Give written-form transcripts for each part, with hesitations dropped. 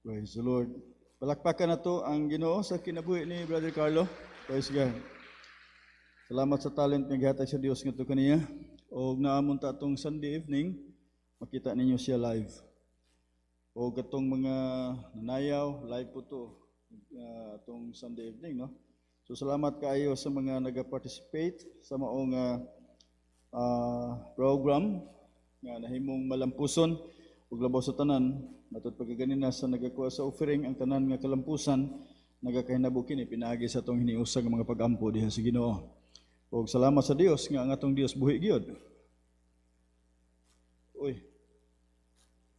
Praise the Lord. Palakpakan na to ang Ginoo sa kinabuhi ni Brother Carlo. Praise God. Salamat sa talent nga gihatag sa Dios ngadto kaniya. Og naamon ta atong Sunday evening, makita ninyo siya live. O katong mga nanayaw, live po to atong Sunday evening, no? So salamat kaayo sa mga naga-participate sa maong program nga nahimong malampuson ug labaw sa tanan. Matod pagkaganina sa nagakuha sa offering ang tanan nga kalampusan nagakahinabo kini pinaagi sa atong hiniusag nga mga pag-ampo diha sa Ginoo. Ug salamat sa Dios nga ang atong Dios buhi gyud. Uy.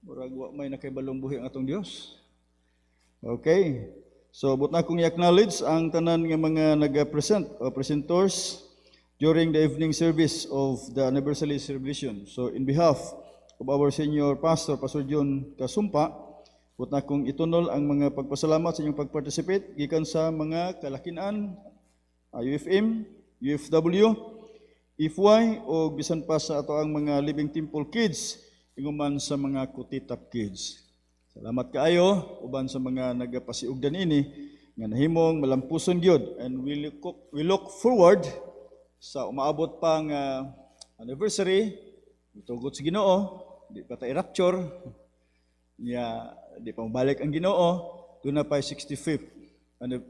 Murag wa may nakaibalong buhi ang atong Dios. Okay. So but na kong i-acknowledge ang tanan nga mga naga-present o presenters during the evening service of the anniversary celebration. So in behalf of our senior pastor, Pastor John Kasumpa, but na kong itunol ang mga pagpasalamat sa inyong pag-participate gikan sa mga kalakinan, UFM, UFW, IFY, o bisan pa sa ato ang mga Living Temple Kids, inguman sa mga Kutitap Kids. Salamat kaayo uban sa mga nagapasiugdan ini nga nahimong malampuson gyud, and we look forward sa umaabot pang anniversary tugot sa Ginoo. Di pa tayo rapture, di pa mabalik ang Ginoo, doon na pa 65th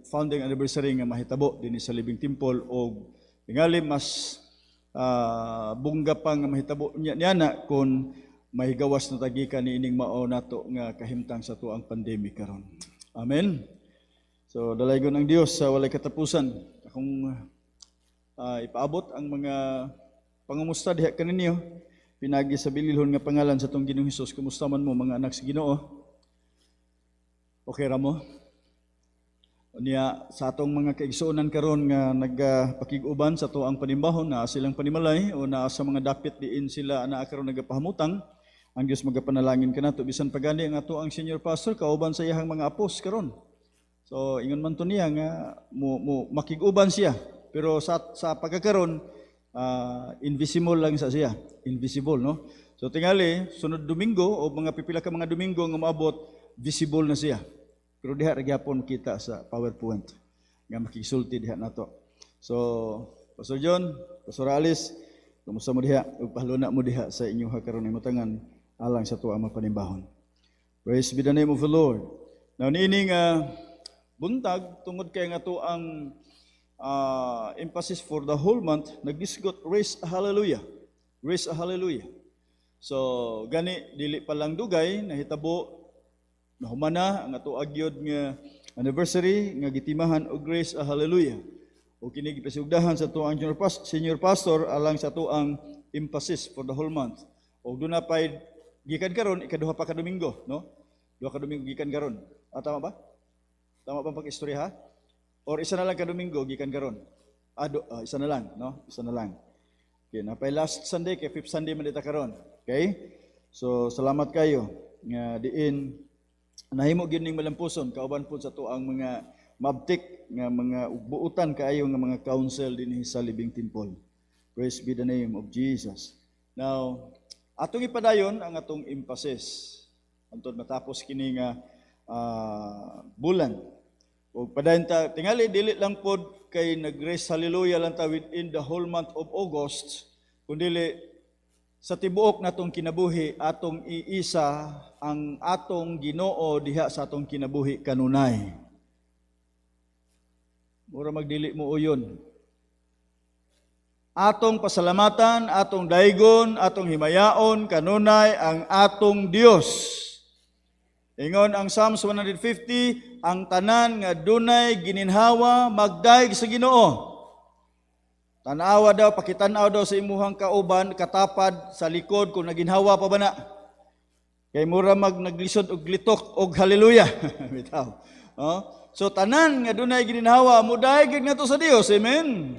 founding anniversary nga mahitabo din sa Living Temple, o tingali mas bungga pa nga mahitabo niya na kung mahigawas na tagikan ni ining mao nato nga kahimtang sa tuang pandemic karon. Amen. So dalaygon ang Dios sa walay katapusan. Akong ipaabot ang mga pangumusta diha kaninyo. Pinagi sa bililhon nga pangalan sa tong Ginoong Hesus. Kumusta man mo mga anak sa Ginoo? Okay ra mo? Unya sa atong mga kaigsuonan karon nga nagpakig-uban sa tuang panimbahon na silang panimalay o na sa mga dapit diin sila ana karon nagapahamutang, ang Dios magapanalangin kanato bisan pagani ang ato ang senior pastor kauban sa iyang mga apos karon. So ingon man to niya nga mo makig-uban siya, pero sa pagkakaron invisible lang sa siya. Invisible, no? So tingali, sunod Domingo o mga pipila ka mga Domingo nga maabot, visible na siya. Pero diha ra gyapon kita sa PowerPoint nga makisulti diha nato. So, Pastor John, Pastor Alice, kumusta mo diha? Ug pahaluna mo diha sa inyong karon nga mutangan alang sa tuwa mga panimbahon. Praise be the name of the Lord. Now niining buntag tungod kay nga ang emphasis for the whole month, nagdisgot raise a hallelujah. Raise a hallelujah. So gani dili pa lang dugay nahitabo nahumana ang ato agyod nga anniversary nga gitimahan og raise a hallelujah. O kini gipasigdahan sa tuang senior pastor alang sa tuang emphasis for the whole month. O doon na pay gikan karon ikaduha pa ka Domingo, no? Duha ka Domingo gikan karon. Tama ba? Tama ba pag-istorya ha? Or isa na lang ka Domingo gikan karon. Isa na lang, no? Isa na lang. Okay, napay last Sunday kay fifth Sunday man dita karon. Okay? So salamat kayo nga diin nahimo gyud ning malampuson kauban po sa tuang mga mabtik nga mga buutan kaayo nga mga council dinhi sa Living Temple. Praise be the name of Jesus. Now, atong ipadayon ang atong emphasis antod matapos kini nga bulan. O padayon ta tingali dili lang pod kay nag-raise hallelujah lang ta within the whole month of August, kundi sa tibuok natong kinabuhi atong iisa ang atong Ginoo diha sa atong kinabuhi kanunay. Mura magdili mo uyon. Atong pasalamatan, atong daygon, atong himayaon kanunay ang atong Dios. Ingon ang Psalms 150, ang tanan nga dunay gininhawa magdaig sa Ginoo. Tanawa daw, pakitanaw daw sa imuhang kauban, katapad sa likod kung naginhawa pa ba na. Kay mura naglisod og glitok og hallelujah. Bitaw. So tanan nga dunay gininhawa mudaig nga to sa Dios. Amen.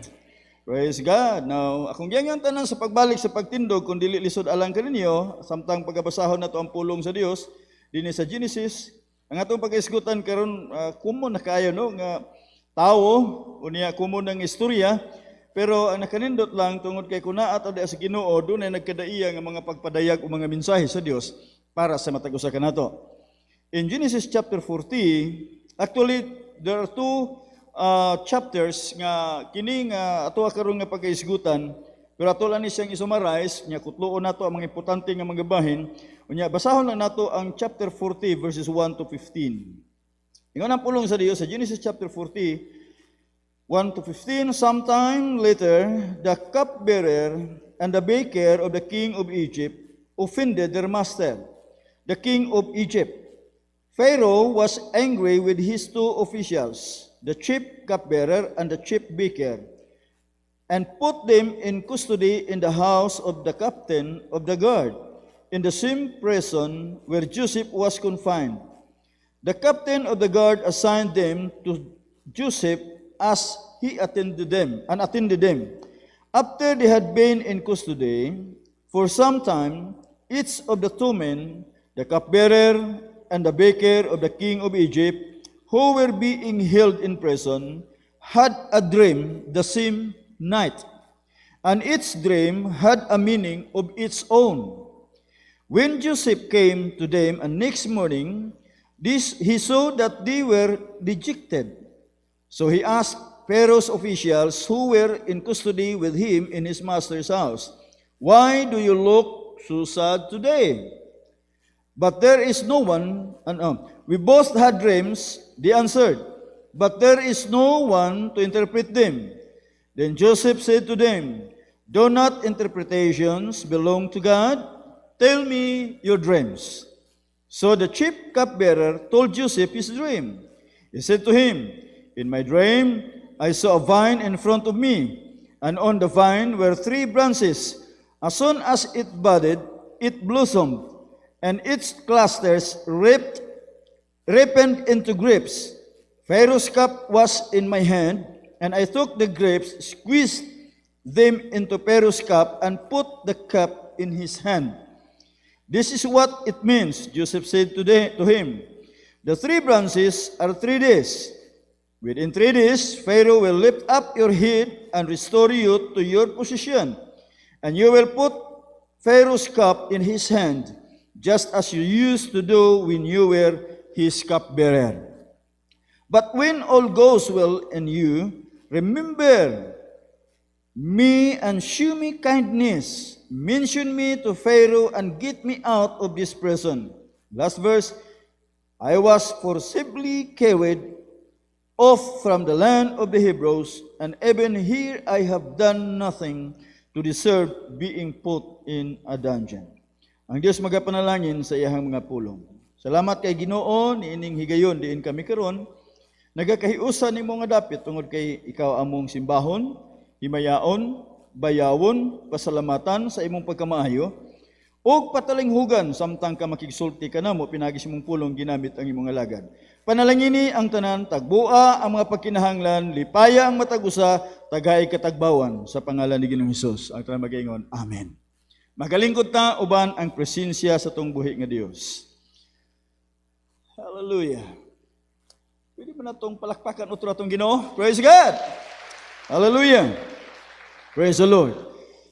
Praise God. Now, akong giyang tanan sa pagbalik sa pagtindog kung dili lisod alang kaninyo, samtang pagabasahon nato ang pulong sa Dios dinhi sa Genesis, ang atong pag-isgutan karon common na kayo no nga tawo unya common ng istorya, pero ang nakanindot lang tungod kay kuna ato sa Ginoo dunay nagkadaiya nga mga pagpadayag o mga mensahe sa Dios para sa matag usa kanato. in Genesis chapter 40, actually there are two chapters nga kini nga ato karon nga pagkaisgutan, pero ato lang ni siyang isummarize nya kutloon nato ang mga importante nga mga bahin. Unya basahon lang nato ang chapter 40 verses 1 to 15. Ingon ang pulong sa Dios sa Genesis chapter 40 1 to 15. Sometime later, the cupbearer and the baker of the king of Egypt offended their master, the king of Egypt. Pharaoh was angry with his two officials, the chief cupbearer and the chief baker, and put them in custody in the house of the captain of the guard, in the same prison where Joseph was confined. The captain of the guard assigned them to Joseph as he attended them. After they had been in custody for some time, each of the two men, the cupbearer and the baker of the king of Egypt, who were being held in prison, had a dream the same night, and each dream had a meaning of its own. When Joseph came to them next morning, he saw that they were dejected. So he asked Pharaoh's officials who were in custody with him in his master's house, "Why do you look so sad today?" But there is no one, we both had dreams, they answered, but there is no one to interpret them. Then Joseph said to them, "Do not interpretations belong to God? Tell me your dreams." So the chief cupbearer told Joseph his dream. He said to him, "In my dream, I saw a vine in front of me, and on the vine were 3 branches. As soon as it budded, it blossomed, and its clusters ripened into grapes. Pharaoh's cup was in my hand, and I took the grapes, squeezed them into Pharaoh's cup, and put the cup in his hand." "This is what it means," Joseph said to him. "The 3 branches are 3 days. Within 3 days, Pharaoh will lift up your head and restore you to your position, and you will put Pharaoh's cup in his hand, just as you used to do when you were his cupbearer. But when all goes well in you, remember me and show me kindness. Mention me to Pharaoh and get me out of this prison." Last verse, "I was forcibly carried off from the land of the Hebrews, and even here I have done nothing to deserve being put in a dungeon." Ang Diyos magapanalangin sa iyang mga pulong. Salamat kay Ginoo niining higayon diin kami karon. Nagakahiusan nimo nga dapit tungod kay ikaw among simbahon, himayaon, bayawon, pasalamatan sa imong pagkamaayo, ug patalinghugan samtang ka makigsulti kanamo pinagis imong pulong ginamit ang imong alagad. Panalangini ang tanan, tagbua ang mga pagkinahanglan, lipaya ang matag-usa, tagay katagbawan sa pangalan ni Ginoong Hesus. Ang tanan magaingon, Amen. Magalingkod ta uban ang presensya sa tong buhi nga Dios. Hallelujah. Pwede ba natong palakpakan utro atong Ginoo? Praise God. Hallelujah. Praise the Lord.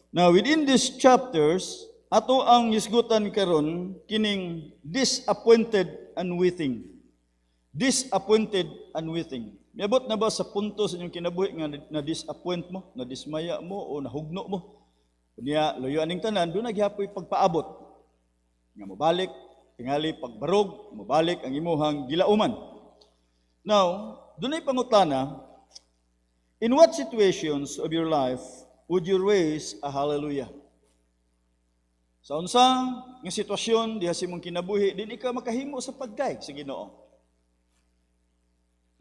Now within these chapters, ato ang isgutan karon kining disappointed and waiting. Disappointed and waiting. Miabot na ba sa punto sa inyong kinabuhi nga na-disappoint mo, na-dismaya mo, o nahugno mo? Kanya, loyoan ng tanan, doon naghihapoy pagpaabot. Nga mabalik, tingali pagbarog, mabalik ang imuhang gilauman. Now, doon ay pangutana, in what situations of your life would you raise a hallelujah? Sa unsa nga sitwasyon diha sa imong kinabuhi, din ikaw makahimo sa pagkay sa Ginoo.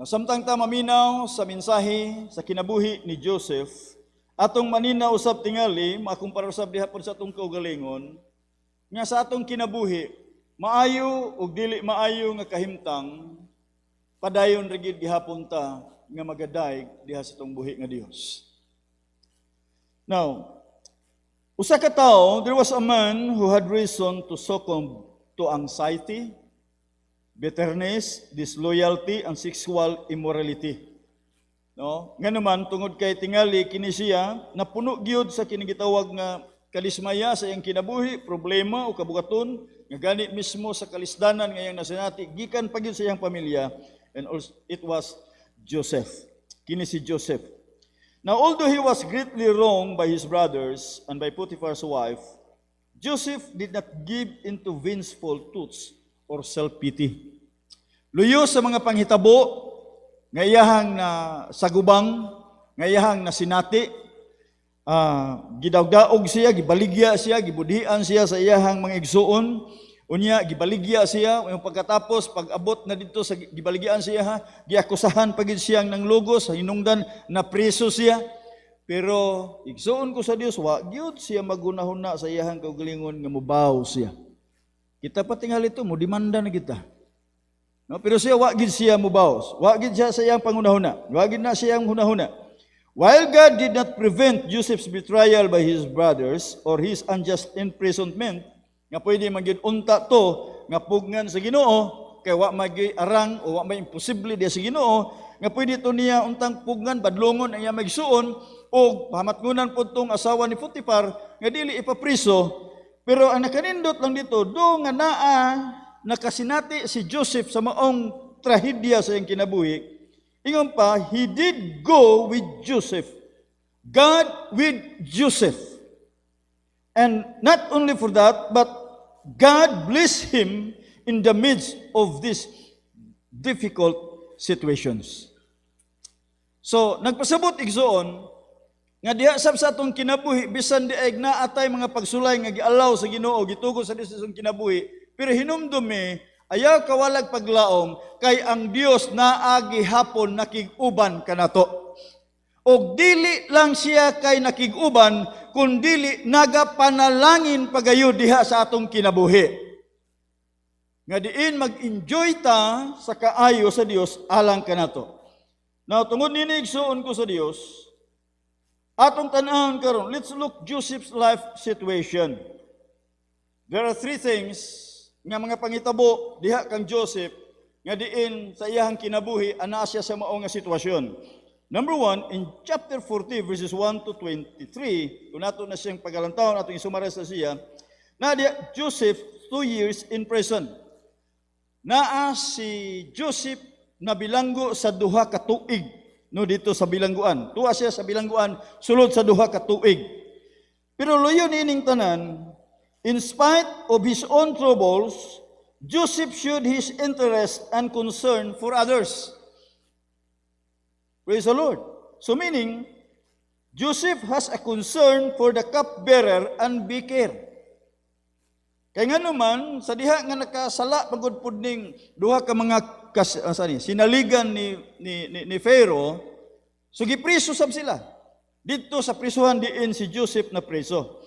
Samtang ta maminaw sa mensahe sa kinabuhi ni Joseph, atong maninaw usab tingali, makumpara usab diha pod sa atong kaugalingon, nga sa atong kinabuhi, maayo ug dili maayo nga kahimtang, padayon ra gid gihapon ta nga magadayeg diha sa atong buhi nga Dios. Now, usa ka tawo, there was a man who had reason to succumb to anxiety, bitterness, disloyalty, and sexual immorality. No? Nga naman, tungod kay tingali kini siya, napuno gyud sa kinigitawag nga kadismaya sa iyang kinabuhi, problema o kabugaton nga gani mismo sa kalisdanan nga iyang nasinati gikan pagid sa iyang pamilya, and also it was Joseph. Kini si Joseph. Now although he was greatly wronged by his brothers and by Potiphar's wife, Joseph did not give into vengeful thoughts or self-pity. Luyo sa mga panghitabo nga iyahang na sagubang, nga iyahang na sinati, gidawdaog siya, gibaligya siya, gibudhian siya sa iyahang mga igsuon, unya gibaligya siya, yung pagkatapos pag-abot na dito sa gibaligyan siya, giakusahan pagid siyang nang logos, hinungdan na preso siya. Pero igsuon ko sa Dios, wa gyud siya magunahuna sa iyahang kaugalingon nga mubaw siya. Kita pa tingali ito, mo demanda na kita. No, pero siya wagid siya mubaws. Wagid siya sa iyang pangunahuna. Wagid na siyang hunahuna. While God did not prevent Joseph's betrayal by his brothers or his unjust imprisonment, nga pwede magid unta to nga pugngan sa Ginoo, kay wa magi arang o wa may imposible diya sa Ginoo, nga pwede to niya untang pugngan badlongon ang iya magsuon o pamatngunan pud tong asawa ni Potiphar nga dili ipapriso. Pero ang nakanindot lang dito, do nga naa nakasinati si Joseph sa maong trahedya sa iyang kinabuhi, ingon pa, he did go with Joseph. God with Joseph. And not only for that, but God blessed him in the midst of these difficult situations. So, nagpasabot igsoon, nga diha sab sa atong kinabuhi, bisan diay na atay mga pagsulay nga gialaw sa Ginoo, gitugo sa Dios sa atong kinabuhi, pero hinumdumi, ayaw kawalag paglaom, kay ang Dios naagi hapon nakig-uban kanato. O dili lang siya kay nakig-uban, kundili nagapanalangin pagayo diha sa atong kinabuhi. Nga diin mag-enjoy ta sa kaayo sa Dios alang kanato. Now, tungod nini igsuon ko sa Dios, atong tan-awon karon, let's look Joseph's life situation. There are three things nga mga pangitabo diha kang Joseph nga diin sa iyahang kinabuhi ana siya sa mao nga sitwasyon. Number 1, in chapter 40 verses 1 to 23, kung nato na siyang pagalantawon atong isumares sa siya, na diha Joseph 2 years in prison. Naa si Joseph na bilanggo sa duha ka tuig no dito sa bilangguan. Tuwa siya sa bilangguan sulod sa duha ka tuig. Pero luyo nining tanan, in spite of his own troubles, Joseph showed his interest and concern for others. Praise the Lord. So meaning, Joseph has a concern for the cupbearer and baker. Kaya nga naman, sa diha nga nakasala pagod pud ning duha ka mga sinaligan ni Pharaoh, so gipriso sab sila. Dito sa prisuhan diin si Joseph na preso.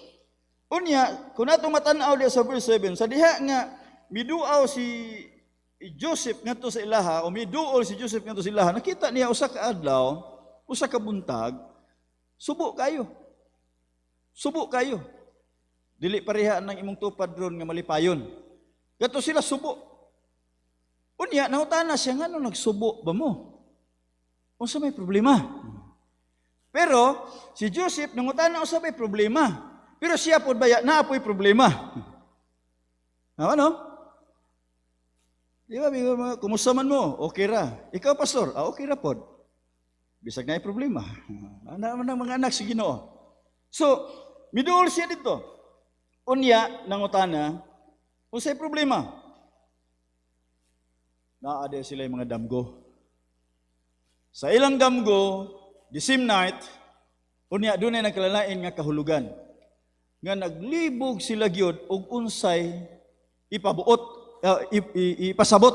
Unya, kung nato matanaw diya sa verse 7, sa diha nga miduaw si Joseph ngadto sa ilaha o miduol si Joseph ngadto sa ilaha, nakita niya usa ka adlaw, usa ka buntag, subo kayo. Subo kayo. Dili pareha nang imong tupad ron nga malipayon. Gato sila subo. Unya, nahutana siya ngano nagsubo ba mo? Unsa may problema? Pero si Joseph nangutana unsa may problema? Pero siya po baya, naapoy problema. Ano? Di ba, kumusta man mo? Okay ra. Ikaw, pastor? Okay ra po. Bisag na yung problema. Ano ng mga anak si Ginoo? So, miduol siya dito. Unya, nangutana, unsay problema? Naade sila yung mga damgo. Sa ilang damgo, the same night, unya, doon ay nagkalalain nga kahulugan. Nga naglibog sila gyud og unsay ipasabot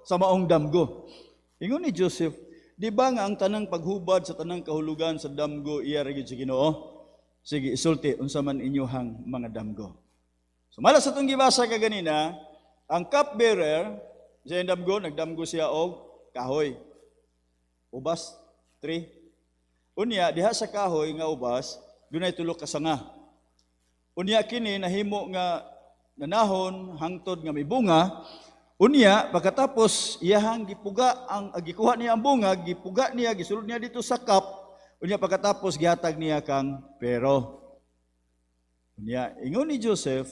sa maong damgo. Ingon ni Joseph, di ba nga ang tanang paghubad sa tanang kahulugan sa damgo iya ra gyud sa Ginoo? Sige, isulti unsa man inyohang mga damgo. So mala sa tong gibasa kaganina, ang cupbearer sa damgo, nagdamgo siya og kahoy. Ubas 3. Unya diha sa kahoy nga ubas, dunay tulo ka sanga. Unya kini nahimo nga nanahon hangtod nga may bunga. Unya pagkatapos iyahang gipuga ang gikuha niya ang bunga, gipuga niya, gisulod niya dito sa cup. Unya pagkatapos gihatag niya kang pero. Unya ingon ni Joseph,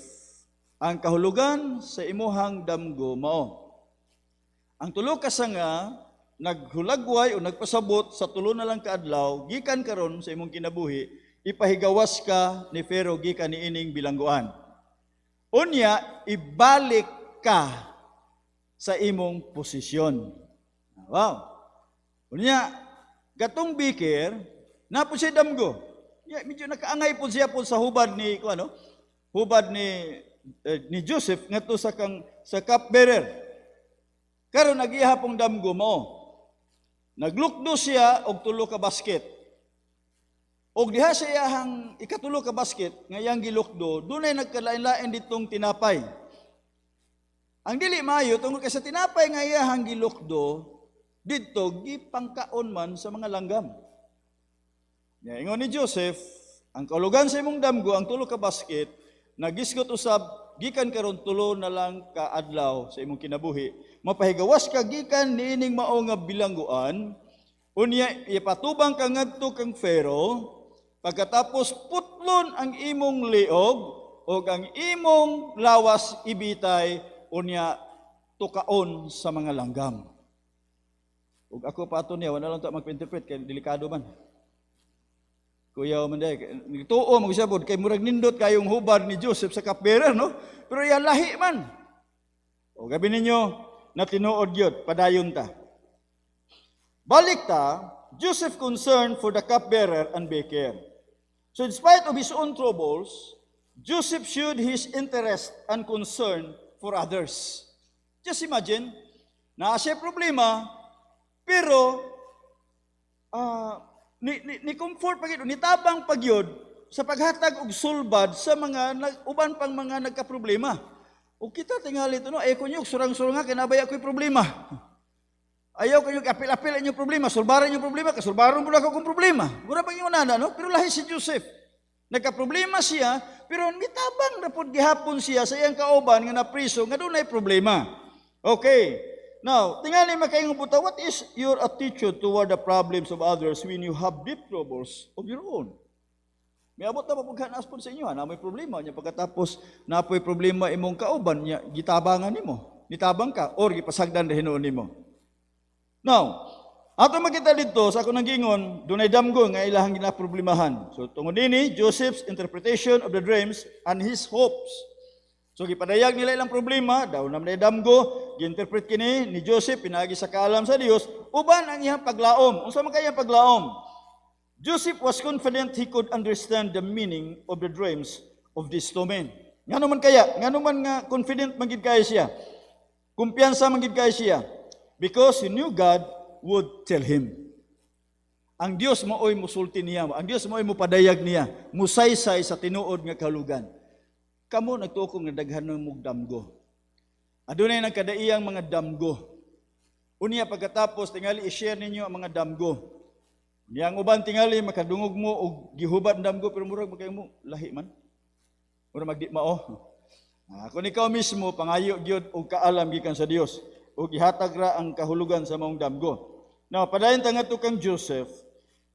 ang kahulugan sa imuhang damgo mao. Ang tulo ka sanga naghulagway o nagpasabot sa tulo na lang kaadlaw gikan karon sa imong kinabuhi, ipahigawas ka ni Pharaoh gikan niining bilangguan. Unya ibalik ka sa imong posisyon. Wow. Unya gatong bikir napo siya damgo. Ya, medyo nakaangay po siya po sa hubad ni hubad ni Joseph ngadto sa cupbearer. Karon nagihapong damgo mo. Naglukdo siya og tulo ka basket. Og diha sa iyahang ikatulo ka basket nga iyang gilukdo, dunay nagkalain-lain ditong tinapay. Ang dili maayo tungod kay sa tinapay nga iyahang gilukdo, didto gipangkaon man sa mga langgam. Ya ingon ni Joseph, ang kaulugan sa imong damgo ang tulo ka basket, nagisgot usab gikan karon tulo na lang ka adlaw sa imong kinabuhi. Mapahigawas ka gikan niining mao nga bilangguan, unya ipatubang ka ngadto kang Pharaoh, pagkatapos putlon ang imong liog o ang imong lawas ibitay unya tukaon sa mga langgam. Ug ako pa ato niya, wala lang ta mag-interpret kay delikado man. Kuya man day, nituo magsabod kay murag nindot kayong hubad ni Joseph sa cupbearer, no? Pero yan lahi man. O gabi ninyo na tinuod gyud padayon ta. Balik ta, Joseph concerned for the cupbearer and baker. So in spite of his own troubles, Joseph showed his interest and concern for others. Just imagine, na siya problema, pero ni comfort pagyud, ni tabang pagyud sa paghatag og sulbad sa mga uban pang mga nagka-problema. O kita tingali ito, no? Ayaw ko nyo, surang-surang nga, kinabay ako'y problema. Ayaw ko nyo, apil-apil ang problema, sulbaran yung problema, kasulbaran mo na akong problema. Mura pang yung nana, no? Pero lahi si Joseph. Nagka-problema siya, pero nitabang na po gihapon siya sa iyang kauban nga napriso, nga doon ay problema. Okay. Now, tingali makaingong puta, what is your attitude toward the problems of others when you have deep troubles of your own? May abot na mapaghanas po sa inyo, na may problema niya pagkatapos na po'y problema imong kauban niya, gitabangan nimo, nitabang ka, or gipasagdan na hinoon nimo. Now, ato makita dito sa akong nanggingon, dunay damgo nga ilahang ginaproblemahan. So, tungod ini, Joseph's interpretation of the dreams and his hopes. So, gipadayag nila ilang problema, daw naman damgo, gi-interpret kini ni Joseph, pinagi sa kaalam sa Dios, uban ang iyang paglaom. Unsa man kaya paglaom? Joseph was confident he could understand the meaning of the dreams of these two men. Ngano man kaya? Ngano man nga confident magid kaya siya? Kumpiyansa magid kaya siya? Because he knew God would tell him. Ang Dios maoy musulti niya, ang Dios maoy mupadayag niya, musaysay sa tinuod nga kahulugan. Kamo nagtuko nga daghan ng damgo. Adunay nagkadaiyang mga damgo. Unya pagkatapos tingali i-share ninyo ang mga damgo. Niyang uban tingali makadungog mo og gihubad damgo pero murag magkay mo lahi man. Murag magdi mao. Kung ikaw mismo pangayo gyud og kaalam gikan sa Dios og gihatag ra ang kahulugan sa maong damgo. Now padayon ta ngadto kang Joseph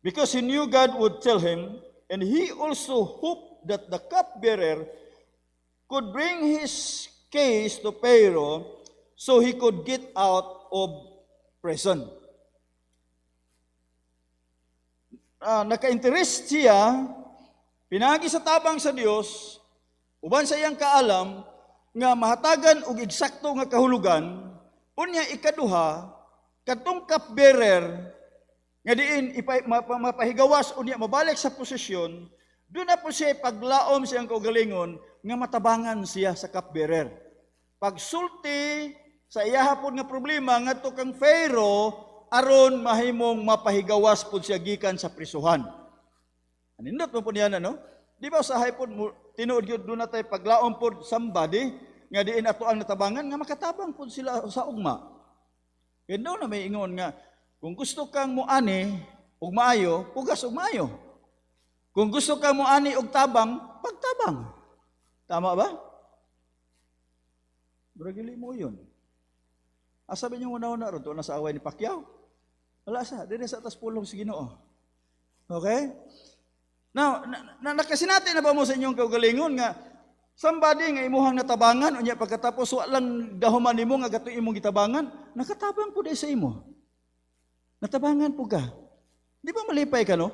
because he knew God would tell him and he also hoped that the cupbearer could bring his case to Pharaoh so he could get out of prison. Naka-interest siya, pinagi sa tabang sa Dios, uban sa iyang kaalam, nga mahatagan og eksakto nga kahulugan, unya ikaduha, katong cupbearer, nga diin mapahigawas, unya mabalik sa posisyon, doon na po siya paglaom siyang kaugalingon, nga matabangan siya sa cupbearer. Pagsulti sa iyahapon nga problema, nga to kang Pharaoh, aron mahimong mapahigawas pud siya gikan sa prisuhan. Anindot mo po niyan, no? Di ba sa hapon tinuod gyud doon natay paglaom pod somebody nga diin ato ang natabangan nga makatabang pud sila sa ugma. Kaya daw na may ingon nga kung gusto kang muani og maayo, pugas og maayo. Kung gusto kang muani og tabang, pagtabang. Tama ba? Bragili mo yun. Sabi niyo una-una ron, na sa away ni Pacquiao. Wala sa, din sa atas pulong si Ginoo. Okay? Now, nakasinati na ba mo sa inyong kaugalingon nga somebody nga imuhang natabangan unya pagkatapos walang dahuman nimo nga gato imong gitabangan, nakatabang pud sa imo. Natabangan po ka. Di ba malipay ka, no?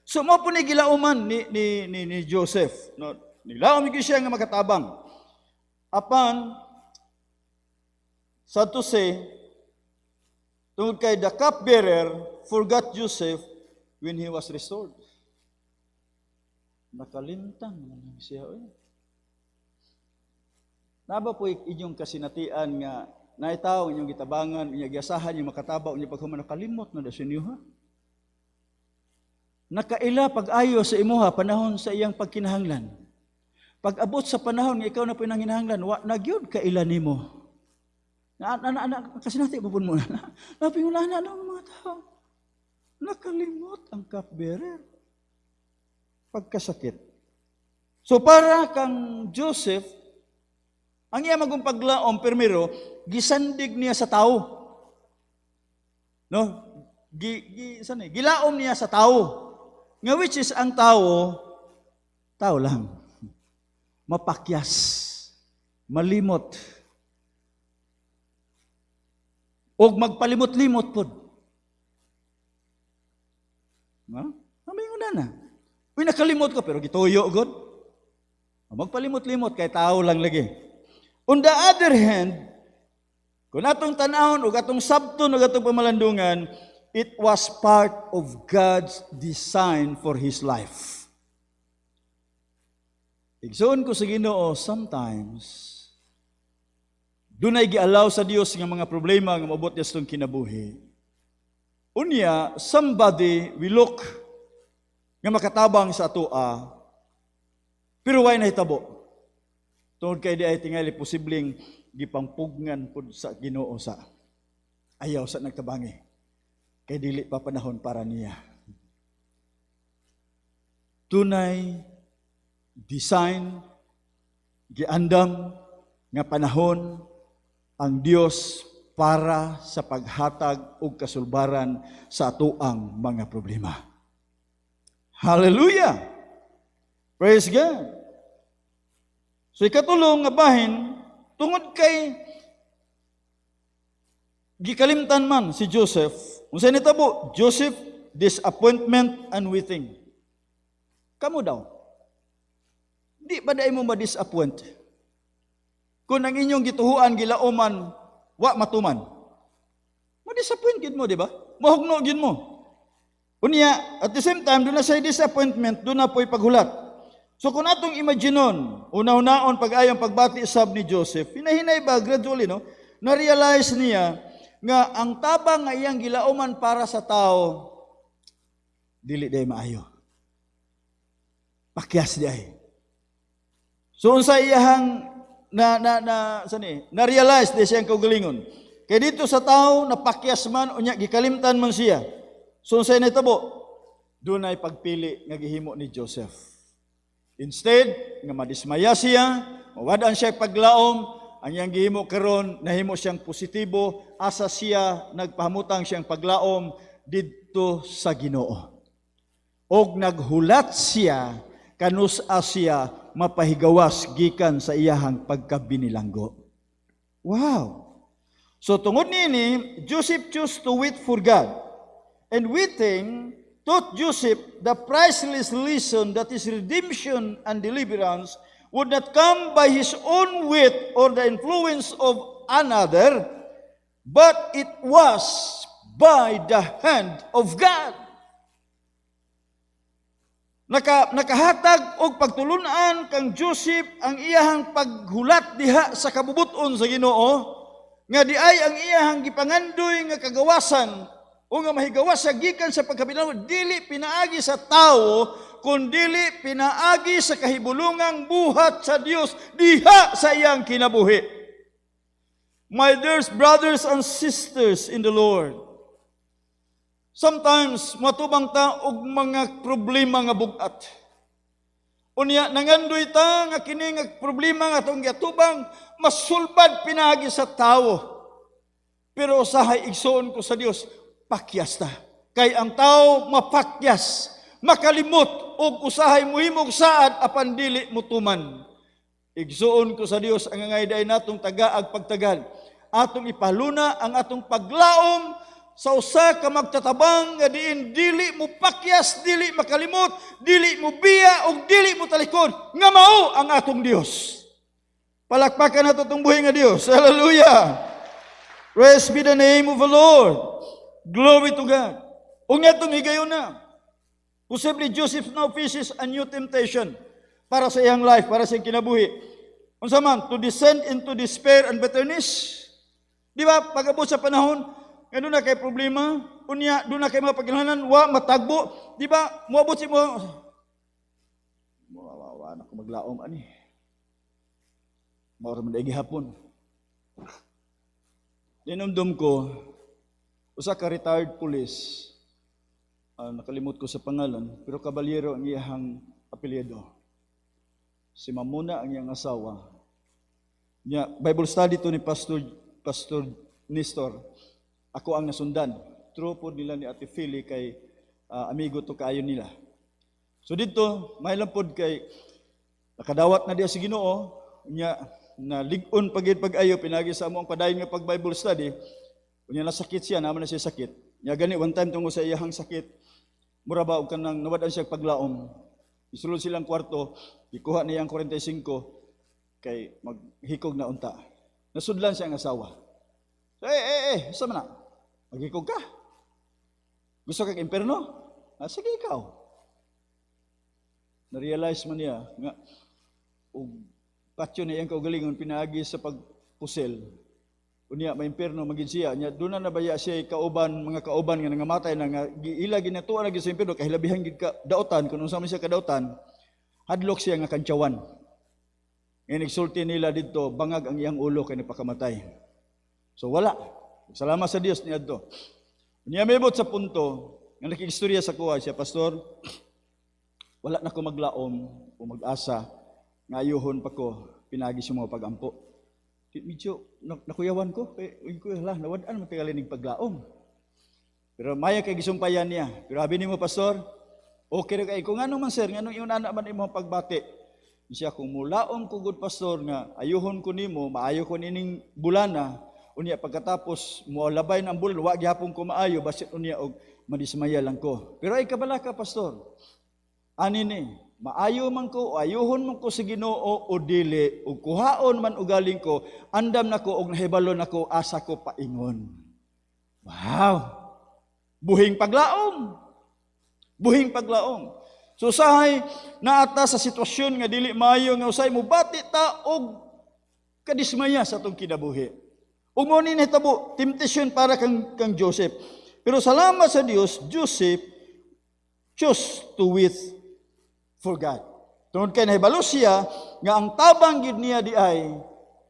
So mo po ni gilauman ni Joseph, no? Nilaom gyud siya nga makatabang. Apan sad to say, tungod kay the cupbearer forgot Joseph when he was restored. Nakalimtan man siya. Naba po inyong kasinatian nga naitaw inyong gitabangan, inyong giasahan, inyong makatabaw, inyong paghuman nakalimot na sa inyo, ha? Nakaila pag-ayo sa imuha panahon sa iyang pagkinahanglan. Pag abot sa panahon nga ikaw na pinanginahanglan, wa nagyud kaila nimo. Kasinati bubun mo na. Napingulana ng mga tao. Nakalimot ang cupbearer. Pagkasakit. So para kang Joseph, ang iya magong paglaom, primero, gisandig niya sa tao. No? Gilaom niya sa tao. Nga which is ang tao lang. Mapakyas. Malimot. O magpalimot-limot po. No? Mamingon na. Uy, nakalimot ko, pero gituyo, God. Magpalimot-limot, kay tao lang lagi. On the other hand, kung atong tanahon, o atong sabton, o atong pamalandungan, it was part of God's design for his life. Igsoon ko sa Ginoo, sometimes, dunay gialaw sa Dios nga mga problema nga maabot niya sa kinabuhi. Unya, somebody will look nga makatabang sa atoa, pero why nahitabo? Tungod kay di ay tingali posibleng gipangpugnan pud sa Ginoo sa ayaw sa nagtabangi. Kay dili pa panahon para niya. Tunay design giandam nga panahon ang Dios para sa paghatag og kasulbaran sa atoang mga problema. Hallelujah! Praise God! So ikatulong nga bahin, tungod kay gikalimtan man si Joseph, unsa nitabo? Joseph, disappointment and waiting. Kamu daw, di ba dai mo ma-disappoint? Kung ang inyong gituhuan, gilaoman, wa matuman. Ma-disappoint gid mo, di ba? Mahugno gid mo. Unya, at the same time, doon na say disappointment, doon na po'y paghulat. So kung atong imaginon, una-unaon pag-ayang pagbati sab ni Joseph, hinahinay ba, gradually, no? Na-realize niya nga ang tabang nga iyang gilauman para sa tao, dili day maayo. Pakyas day. So unsa iyang na-realize di siyang kaugalingon. Kaya dito sa tao, napakyas man, unya gikalimtan man siya. So unsa nitabo? Doon ay pagpili nga gihimo ni Joseph. Instead, nga madismaya siya, mawadaan siya paglaom, ang iyang gihimo karon nahimo siyang positibo, asa siya nagpahamutang siyang paglaom didto sa Ginoo. Og naghulat siya kanus siya mapahigawas gikan sa iyahang pagkabinilanggo. Wow! So tungod nini, Joseph chose to wait for God. And waiting taught Joseph the priceless lesson that his redemption and deliverance would not come by his own wit or the influence of another, but it was by the hand of God. Nakahatag og pagtulunan kang Joseph ang iyahang paghulat diha sa kabubuton sa Ginoo, nga di ay ang iyahang gipangandoy nga kagawasan o nga mahigawas sa gikan sa pagkabilang, dili pinaagi sa tao, kundi pinaagi sa kahibulungang buhat sa Dios diha sa iyang kinabuhi. My dear brothers and sisters in the Lord, sometimes matubang ta og mga problema nga bugat. Unya nangandoy ta nga kini nga problema nga atong giatubang masulbad pinaagi sa tao. Pero usahay igsoon ko sa Dios, pakyas ta. Kay ang tao mapakyas, makalimot, ug usahay muhimog saad apan dili mutuman. Igsuon ko sa Dios ang ngayday natong tagaag pagtagal. Atong ipaluna ang atong paglaom sa usa ka magtatabang nga diin dili mo pakyas, dili makalimot, dili mo biya ug dili mo talikod nga mao ang atong Dios. Palakpakan nato tong buhi nga Dios. Hallelujah. Praise be the name of the Lord. Glory to God. Ug natong higayon na. Possibly Joseph now faces a new temptation para sa iyang life, para sa iyang kinabuhi. Unsa man, to descend into despair and bitterness. Di ba, pag-abot sa panahon, nga doon na kay problema, unya, doon na kay mga pagkilhanan, matagbo, di ba, muabot si mo, na ko maglaom, ani. Maura man daigi hapon. Dinumdum ko, usa ka retired police, nakalimot ko sa pangalan, pero kabalyero ang iyahang apelyido. Si Mamuna ang iyang asawa. Bible study to ni Pastor Nestor. Ako ang nasundan. True po nila ni Ate Philly kay amigo to kaayo nila. So dito, may lampod kay nakadawat na diya si Ginoo, nya na lig-on pag-ayo pinagi sa among padayon nga pag Bible study. Unya nasakit siya, naman na siya sakit. Nya gani one time tungod sa iyahang sakit, mura ba og kanang nawad-an siya paglaom. Isulod silang kwarto, ikuha niya ang 45 kay maghikog na unta. Nasudlan siya ang asawa. So, sa man na? Maghikog ka? Gusto kang imperno? Sige ikaw. Na-realize man niya nga patyo na iyang kaugalingon pinaagi sa pagpusel. Unya may imperno magid siya. Nya doon na nabaya siya mga kauban nga nangamatay na nga ila ginatuan lagi sa imperno kahilabihan gid ka daotan kun unsa man siya kadaotan. Hadlok siya nga kantsawan. Ngayon nagsulti nila dito, bangag ang iyang ulo kay napakamatay. So wala. Salamat sa Dios niadto. Niya mebot sa punto nga nakiistorya sa kuha siya, Pastor, wala na ko maglaom o mag-asa nga ayuhon pa ko pinagi sa mga pagampo. Medyo nakuyawan ko, nawad-an matagalin ng paglaom. Pero maya kay gisumpayan niya. Pero habi ni mo, Pastor, okay kay kung ano man sir, nga yung anak man imong pagbati. Siya kung mulaom ko good pastor nga ayuhon ko nimo, maayo ko nining bulana, unya pagkatapos mo labay ng bulan, wa gyapon ko maayo basit unya og madismaya lang ko. Pero ay kabala ka pastor. Ani ni, maayo man ko o ayuhon man ko sa Ginoo o dili ug kuhaon man ugaling ko, andam nako og nahibalon nako asa ko paingon. Wow. Buhing paglaom. Buhing paglaom. So usahay naata sa sitwasyon nga dili maayo nga usay mo bati ta og kadismaya sa atong kinabuhi. Ug mo ni nahitabo temptation para kang Joseph. Pero salamat sa Dios, Joseph chose to wait for God. Tungod kay nahibalo siya nga ang tabang gid niya di ay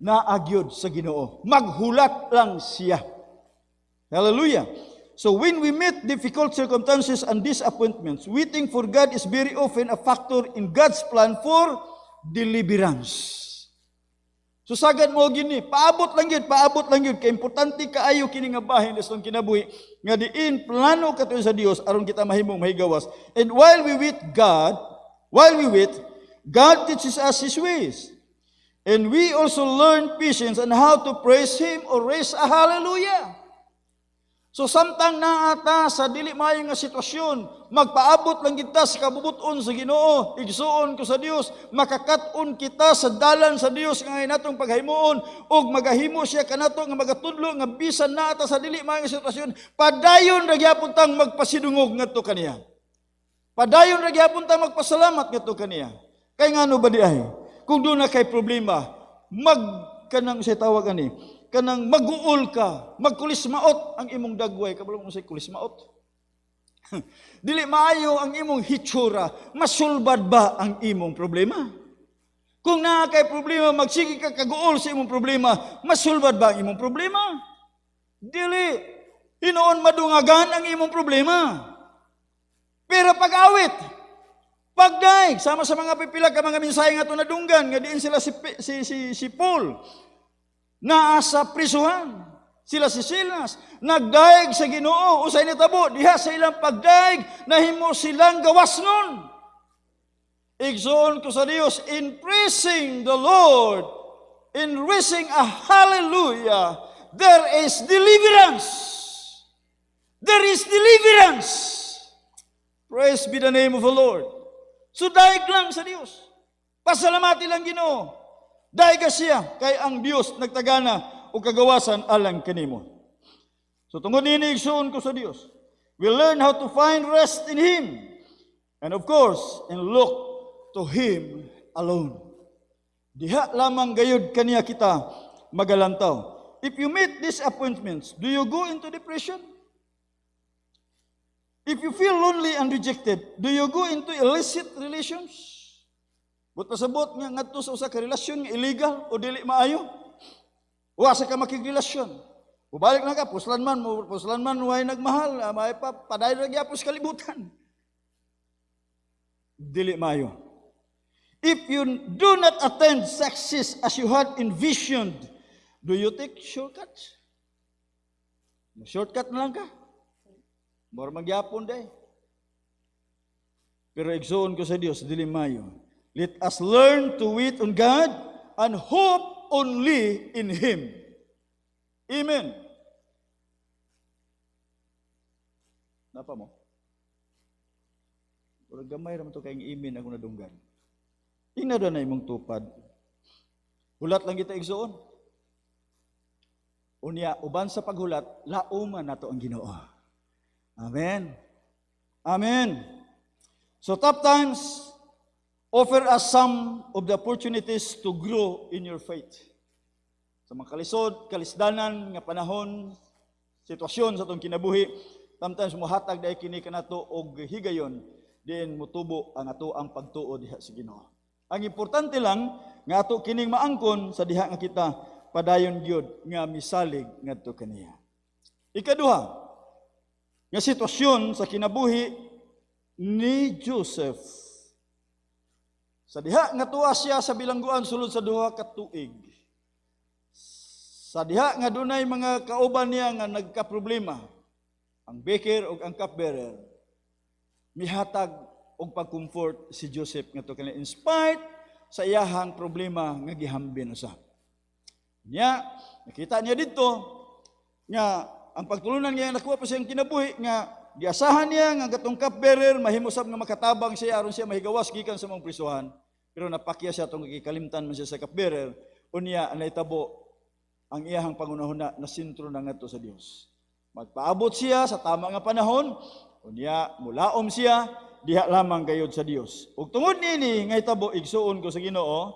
naagyod sa Ginoo. Maghulat lang siya. Hallelujah. So when we meet difficult circumstances and disappointments, waiting for God is very often a factor in God's plan for deliverance. So sagad mo gini, paabot lang yun, kay importante kaayo kini nga bahin sa kinabuhi nga diin plano kato sa Dios aron kita mahimong mahigawas. And while we wait, God teaches us His ways. And we also learn patience and how to praise Him or raise a hallelujah. So samtang naata sa dili maayo nga sitwasyon, magpaabot lang kita sa kabubuton sa Ginoo, igsuon ko sa Dios, makakaton kita sa dalan sa Dios nga natong paghimuon ug magahimo siya kanato nga magatudlo nga bisan naata sa dili maayo nga sitwasyon, padayon ra gyapon tang magpasidungog ngadto kaniya. Padayon ra gyapon tang magpasalamat ngadto kaniya. Kay ngano ba di ay? Kung doon na kay problema, kanang say tawag ani, kanang mag-uol ka, magkulismaot ang imong dagway. Kabalo mo say kulismaot. Dili maayo ang imong hitsura, masulbad ba ang imong problema? Kung naa kay problema, magsige ka kaguol sa imong problema, masulbad ba ang imong problema? Dili. Hinoon madungagan ang imong problema. Pero pag-awit, pagdaig, sama sa mga pipila ka mga mensahe nga ito nadunggan, nga diin sila si Paul, naasa prisuhan. Sila si Silas, nagdaig sa Ginoo, usay nitabo, diha sa ilang pagdaig, nahimo silang gawasnon. Igsoon ko sa Dios in praising the Lord, in raising a hallelujah, there is deliverance. There is deliverance. Praise be the name of the Lord. So daig lang sa Dios. Pasalamati lang Ginoo. Daig ka siya kay ang Dios nagtagana o kagawasan alang kanimo. So tungod nini igsoon ko sa Dios, we learn how to find rest in Him. And of course, and look to Him alone. Diha lamang gayud kaniya kita magalantaw. If you meet these appointments, do you go into depression? If you feel lonely and rejected, do you go into illicit relations? But pasabot nga ngadto sa usa ka relasyon nga illegal o dili maayo? Wa sa ka makigrelasyon. Ubalik na ka, puslan man way nagmahal, may padayon ra gyapon sa kalibutan. Dili maayo. If you do not attain success as you had envisioned, do you take shortcuts? Shortcut na lang ka. Mora magyapon day. Pero igsoon ko sa Dios, dili maayo. Let us learn to wait on God and hope only in Him. Amen. Napa mo? Pero gamay raman to kayong amen ako nadunggan. Inada na imong tupad. Hulat lang kita igsoon. Unya, uban sa paghulat, lauman nato ang Ginoo. Amen. Amen. So tough times offer us some of the opportunities to grow in your faith. Sa mga kalisod, kalisdanan, nga panahon, sitwasyon sa itong kinabuhi, sometimes muhatag dahil kini ka nato og higayon, din mutubo ang ato ang pagtuo diha sa Ginoo. Ang importante lang nga ato kining maangkon sa diha nga kita padayon gyud nga misalig ngadto kaniya. Ikaduha, nga sitwasyon sa kinabuhi ni Joseph. Sa diha nga tuwa siya sa bilangguan sulod sa duha ka tuig. Sa diha nga dunay mga kauban niya nga nagka-problema, ang baker ug ang cupbearer, mihatag og pag-comfort si Joseph ngadto kaniya in spite sa iyahang problema nga gihambin usab. Nya nakita niya dito nga ang pagtulunan niya nakuha pa siyang kinabuhi nga giasahan niya nga gatong cupbearer mahimosab nga makatabang siya aron siya mahigawas gikan sa mga prisuhan, pero napakya siya tong gikalimtan man siya sa cupbearer unya naitabo ang iyahang pangunahuna na sentro na ngadto sa Dios. Magpaabot siya sa tama nga panahon unya mulaom siya diha lamang gayud sa Dios. Ug tungod nini nga itabo igsuon ko sa Ginoo,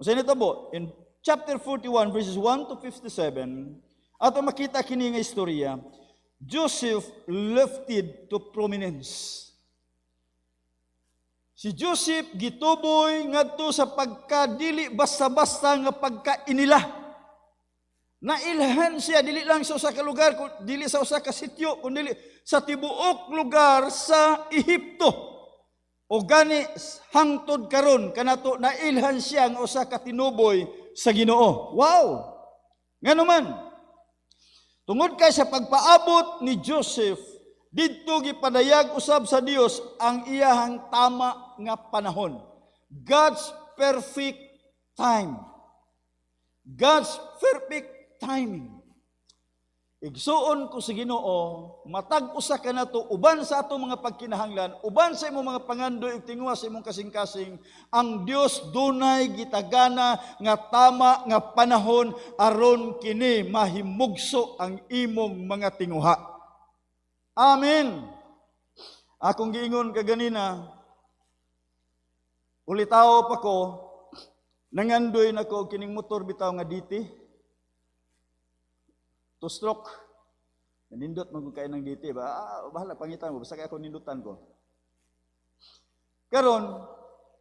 unsay nitabo in chapter 41 verses 1 to 57, ato makita kini nga istorya, Joseph lifted to prominence. Si Joseph gituboy ngadto sa pagkadili basta-basta nga pagkainila. Nailhan siya dili lang sa usa ka lugar, dili sa usa ka sitio, kundi sa tibuok lugar sa Ehipto. O gani hangtod karon kanato nailhan siya nga usa ka tinuboy sa Ginoo. Wow! Nganuman, tungod kay sa pagpaabot ni Joseph, didto gipadayag usab sa Dios ang iyahang tama nga panahon. God's perfect time. God's perfect timing. Igsuon ko sa Ginoo, matag usa ka nato uban sa ato mga pagkinahanglan, uban sa imong mga pangandoy ug tingwa sa imong kasing-kasing, ang Dios dunay gitagana nga tama nga panahon aron kini mahimugso ang imong mga tinguha. Amen. Akong giingon kaganina, ulitaw pa ko, nangandoy nako kining motor bitaw nga DT. To stroke. Nindot man kung kayo ng DT ba? Bahala pangitan mo, basta kaya ako nindutan ko. Karon,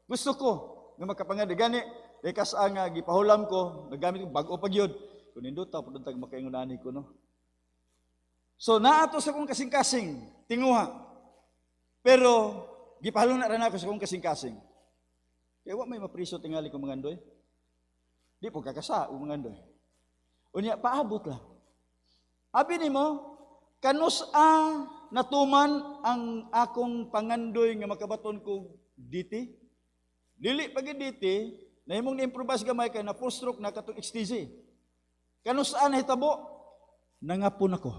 gusto ko nga makapangadi gani, dekas ang gipahulam ko, nagamit ko bag-o pag yun. Kung nindot ta pud tag makaingunani ko no. So naato sa kong kasing-kasing tinguha. Pero gipahulon na ran ako sa kong kasing-kasing. Kaya wa may mapriso tingali ko mangandoy. Di po kakasa o mangandoy. Unya paabot lang. Abi nimo, kanus-a natuman ang akong pangandoy nga makabaton ko diti? Dili pagiditi, nahimong ni-improvise gamay kay na full stroke na katong XTZ. Kano saan nahitabo? Nangapon ako.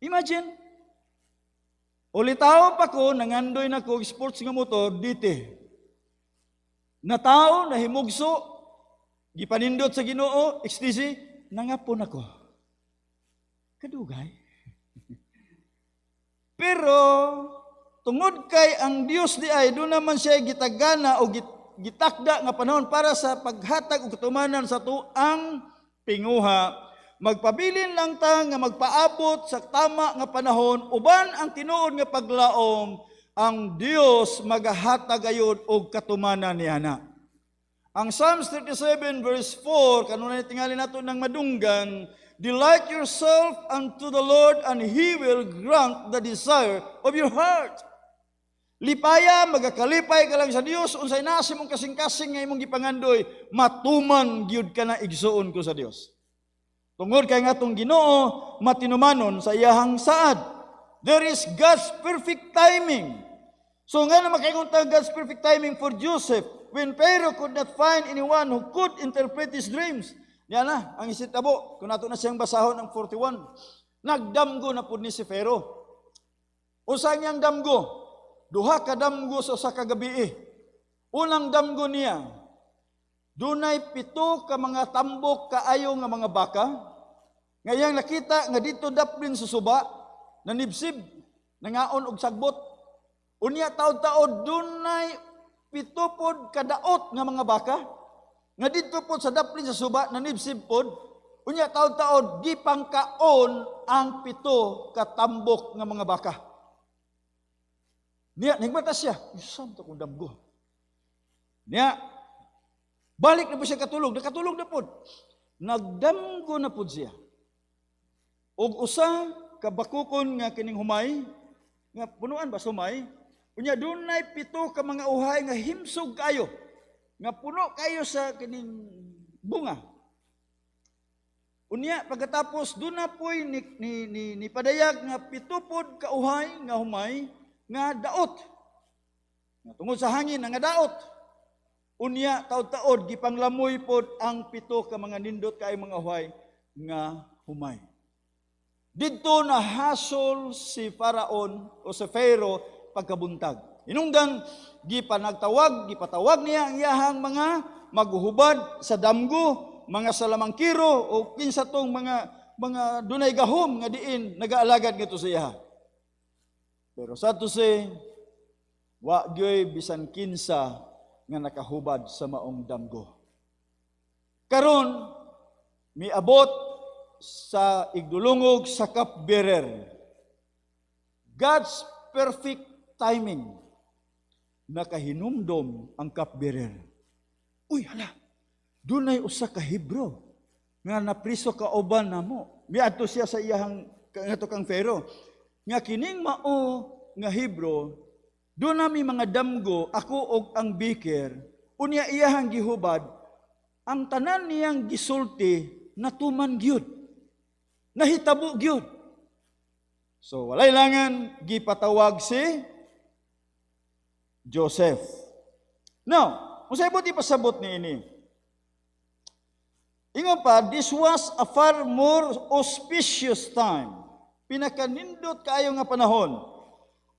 Imagine, ulitaw pa ko, nangandoy na ko, sports nga motor, diti. Na tao, nahimugso, gipanindot sa Ginoo, XTC, nangapon ako. Kadugay. Pero, tungod kay ang Dios di ay, doon naman siya gitagana o gitakda nga panahon para sa paghatag o katumanan sa tuang pinguha. Magpabilin lang ta nga magpaabot sa tama nga panahon, uban ang tinuod nga paglaom, ang Dios magahatag gayud og katumanan niana. Ang Psalms 37 verse 4, kanunay tingali nato ng madunggan, delight yourself unto the Lord and He will grant the desire of your heart. Lipaya, magakalipay ka lang sa Dios, unsay nasi mong kasing-kasing nga imong gipangandoy, matuman gyud ka na igsuon ko sa Dios. Tungod kay ngatong Ginoo matinumanon sa iyahang saad. There is God's perfect timing. So nga na makaingon ta God's perfect timing for Joseph when Pharaoh could not find anyone who could interpret his dreams. Yan na, ang isitabo, kung nato na siyang basahon ang 41. Nagdamgo na pud ni si Pharaoh. Usa niyang damgo? Duha ka damgo sa usa ka gabi. Unang damgo niya, dunay 7 ka mga tambok kaayo nga mga baka. Ngayang nakita nga dito daplin sa suba, nanibsib, nangaon og sagbot. Unya taod-taod dunay 7 pod kadaot nga mga baka. Nga dito pod sa daplin sa suba, nanibsib pod. Unya taod-taod gipangkaon ang 7 ka tambok nga mga baka. Niya, nagmata siya. Isam to kung damgo. Niya, balik na po siya katulog. Nakatulog na po. Nagdamgo na po siya. Og usa, kabakukon nga kining humay, nga punuan ba sumay, unya dunay 7 ka mga uhay nga himsog kayo. Nga puno kayo sa kining bunga. Unya, pagkatapos, doon na po'y ni padayag nga 7 pod ka uhay nga humay, nga daot. Tungod sa hangin nga daot. Unya taod-taod gipanglamoy pod ang 7 ka mga nindot kay mga huway nga humay. Didto na hasol si Faraon o si Pharaoh pagkabuntag. Inungdan gipatawag niya ang iyahang mga maghuhubad sa damgo, mga salamangkiro o kinsa tong mga dunay gahom nga diin nagaalagad ngadto sa iya. Pero sa to si, wa gyoy bisan kinsa nga nakahubad sa maong damgo. Karon miabot sa igdulungog sa cupbearer. God's perfect timing nakahinumdom ang cupbearer. Uy, hala, dunay usa ka Hebro nga napriso ka uban namo. Miadto siya sa iyahang ngadto kang Pharaoh. Nga kining mao nga Hebro, doon nami mga damgo, ako og ang biker, unya iyahang gihubad, ang tanan niyang gisulti, natuman gyud. Nahitabo gyud. So, walay langan, gipatawag si Joseph. Now, kung sa ibuti pasabot ni ini, ingon pa, this was a far more auspicious time. Pinakanindot kaayo nga panahon.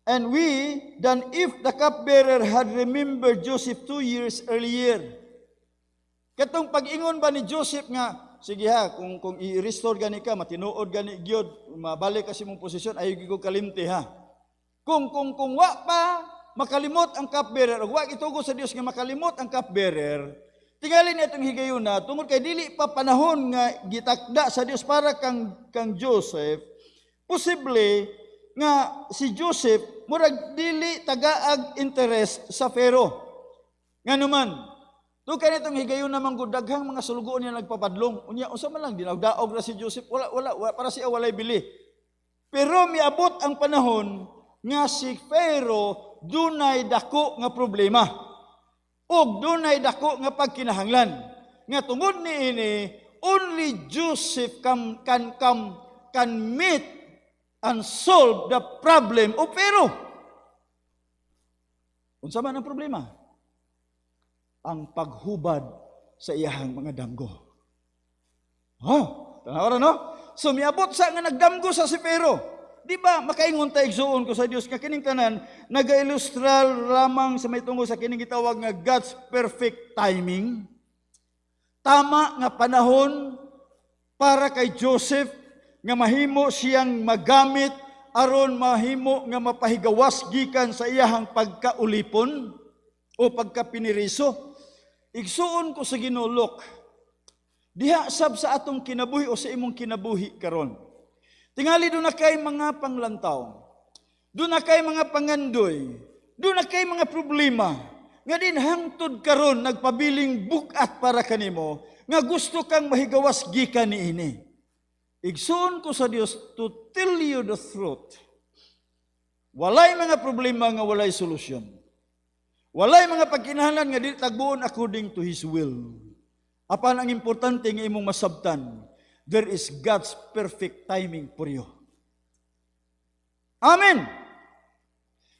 And we, than if the cupbearer had remembered Joseph 2 years earlier. Katong pag-ingon ba ni Joseph nga, sige ha, kung i-restore gani ka, matinuod gani gyud, mabalik kasi mong posisyon, ayaw gigog kalimti ha. Kung wa pa makalimot ang cupbearer, o wa itugo sa Dios nga makalimot ang cupbearer, tingali niya itong higayuna, tungod kay dili pa panahon nga gitakda sa Dios para kang Joseph, posible nga si Joseph murag dili tagaag interest sa Pharaoh. Nganuman, to kanitong higayon namang daghang mga sulugoon niya nagpapadlong. Unya unsa man lang dinawdaog ra si Joseph, wala para siya walay bili. Pero miabot ang panahon nga si Pharaoh dunay dako nga problema. Og dunay dako nga pagkinahanglan. Nga tungod niini only Joseph can meet and solve the problem of Pharaoh. Unsa man ang problema? Ang paghubad sa iyahang mga damgo. Tanawa ra no? So miabot sa nga nagdamgo sa si Pero. Di ba makaingon ta igsuon ko sa Dios nga kining tanan naga-ilustral lamang sa may tungod sa kining gitawag nga God's perfect timing. Tama nga panahon para kay Joseph nga mahimo siyang magamit aron mahimo nga mapahigawas gikan sa iyahang pagkaulipon o pagkapiniriso. Igsuon ko sa Ginoo, look, diha sab sa atong kinabuhi o sa imong kinabuhi karon. Tingali doon na kay mga panglantaw, doon na kay mga pangandoy, doon na kay mga problema, nga din hangtod karon nagpabiling bukat para kanimo, nga gusto kang mahigawas gikan niini. Igsuon ko sa Dios to tell you the truth. Walay mga problema nga walay solusyon. Walay mga pagkinahanglan nga dili tagbuon according to His will. Apan ang importante nga imong masabtan, there is God's perfect timing for you. Amen.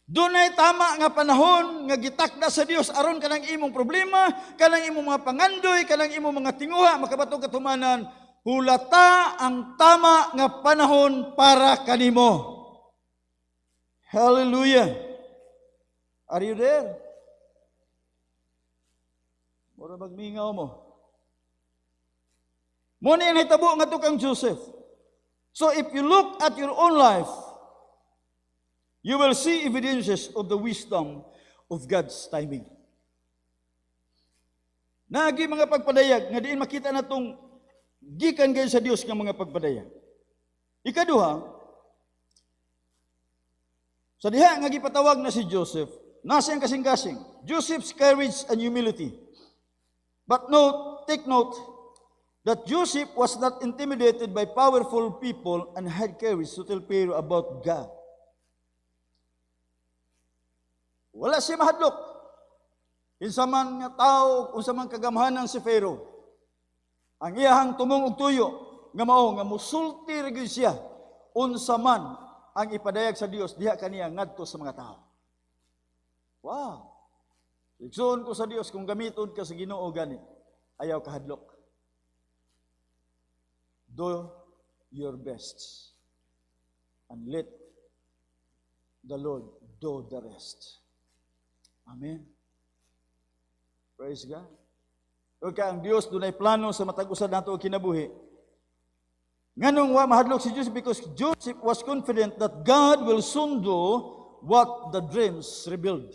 Dunay tama nga panahon nga gitakda sa Dios aron kanang imong problema, kanang imong mga pangandoy, kanang imong mga tinguha makabatong katumanan, hulata ang tama nga panahon para kanimo. Hallelujah. Are you there? Mura magmingaw mo. Muna yung hitabo nga to kang Joseph. So if you look at your own life, you will see evidences of the wisdom of God's timing. Nagi mga pagpadayag, nga diin makita na itong gikan kayo sa Diyos ng mga pagpadayag. Ikaduha, sa diha nga gipatawag na si Joseph, nasa ang kasing-kasing, Joseph's courage and humility. But take note, that Joseph was not intimidated by powerful people and had courage to tell Pharaoh about God. Wala siya mahadlok. Kinsa man nga tao, unsa man kagamhanan si Pharaoh, ang iyahang tumong og tuyo nga mao nga musulti ra gyud siya unsa man ang ipadayag sa Dios diha kaniya ngadto sa mga tao. Wow. Igsoon ko sa Dios kung gamiton ka sa Ginoo gani, ayaw kahadlok. Do your best and let the Lord do the rest. Amen. Praise God. Okay, ang Dios dunay plano sa matag usad nato og kinabuhi. Nganong wa mahadlok si Joseph because Joseph was confident that God will soon do what the dreams revealed.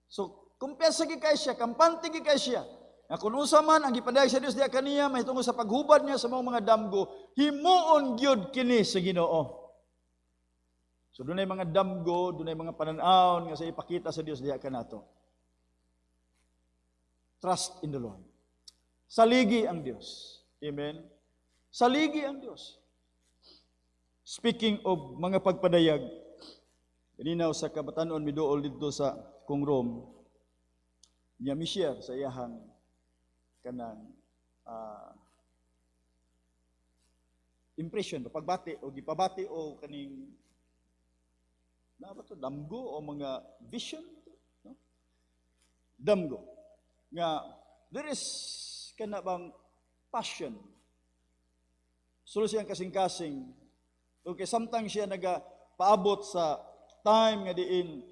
So, kumpiyansa gi kay siya, kampante gi kay siya. Nga kung unsa man ang gipadayag sa Dios diha kaniya mahitungod sa paghubad niya sa mga damgo, himuon gyud kini sa Ginoo. So dunay mga damgo, dunay mga panan-aon nga sa ipakita sa Dios diha kanato. Trust in the Lord. Saligi ang Dios. Amen. Saligi ang Dios. Speaking of mga pagpadayag, kanina sa kabatanon miduol dito sa kung Rome, niya mi-share sa iyahang kanang impression, pagbati o gipabati o kaning na ba to damgo o mga vision, no? Damgo nga there is kana bang passion. Sulo siyang kasing-kasing. Okay, sometimes siya paabot sa time nga diin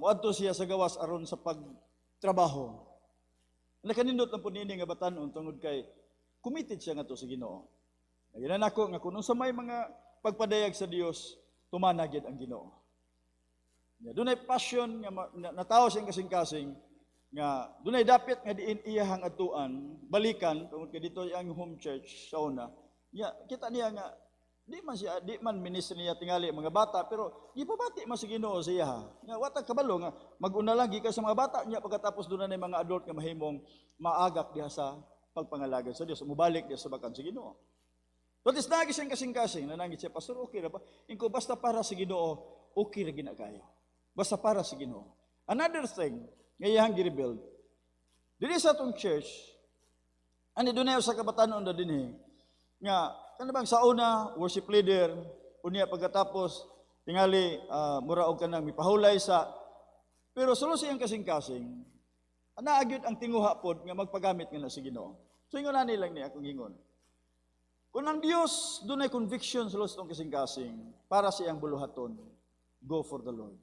moadto siya sa gawas aron sa pagtrabaho. Nakanindot ang punini nga batan-on tungod kay committed siya nga to sa Ginoo. Nagyan nako nga kuno sa may mga pagpadayag sa Dios, tumana gyud ang Ginoo. Dunay passion nga natawo siyang kasing-kasing nga dunay dapit nga diin iyahang atuan, balikan tungod kay dito ang home church sa una. Kita niya nga di man ministry niya tingali mga bata pero gipabati man sa Ginoo sa iya. Nga watag kabalo nga mag-una lang gikan sa mga bata niya pagkatapos dunay na mga adult nga mahimong maagak diha sa pagpangalagad sa Dios, mubalik diha sa bakan sa Ginoo. But is nagi siyang kasing-kasing nanangit siya, pastor, okay ra ba? Ingko basta para sa Ginoo, okay ra gina kayo. Basta para sa Ginoo. Another thing nga iyang gi-rebuild. Dili sa atong church, ani dunay usa ka batan-on na dinhi nga kanabang sa una worship leader unya pagkatapos tingali mura og kanang mipahulay sa Pero sulo siyang kasing-kasing, naagyod ang tinguha pod nga magpagamit nga na si Ginoo. So ingon ani lang ni akong ingon. Kung ang Dios dunay conviction sulo sa tong kasing-kasing para sa iyang buluhaton, go for the Lord.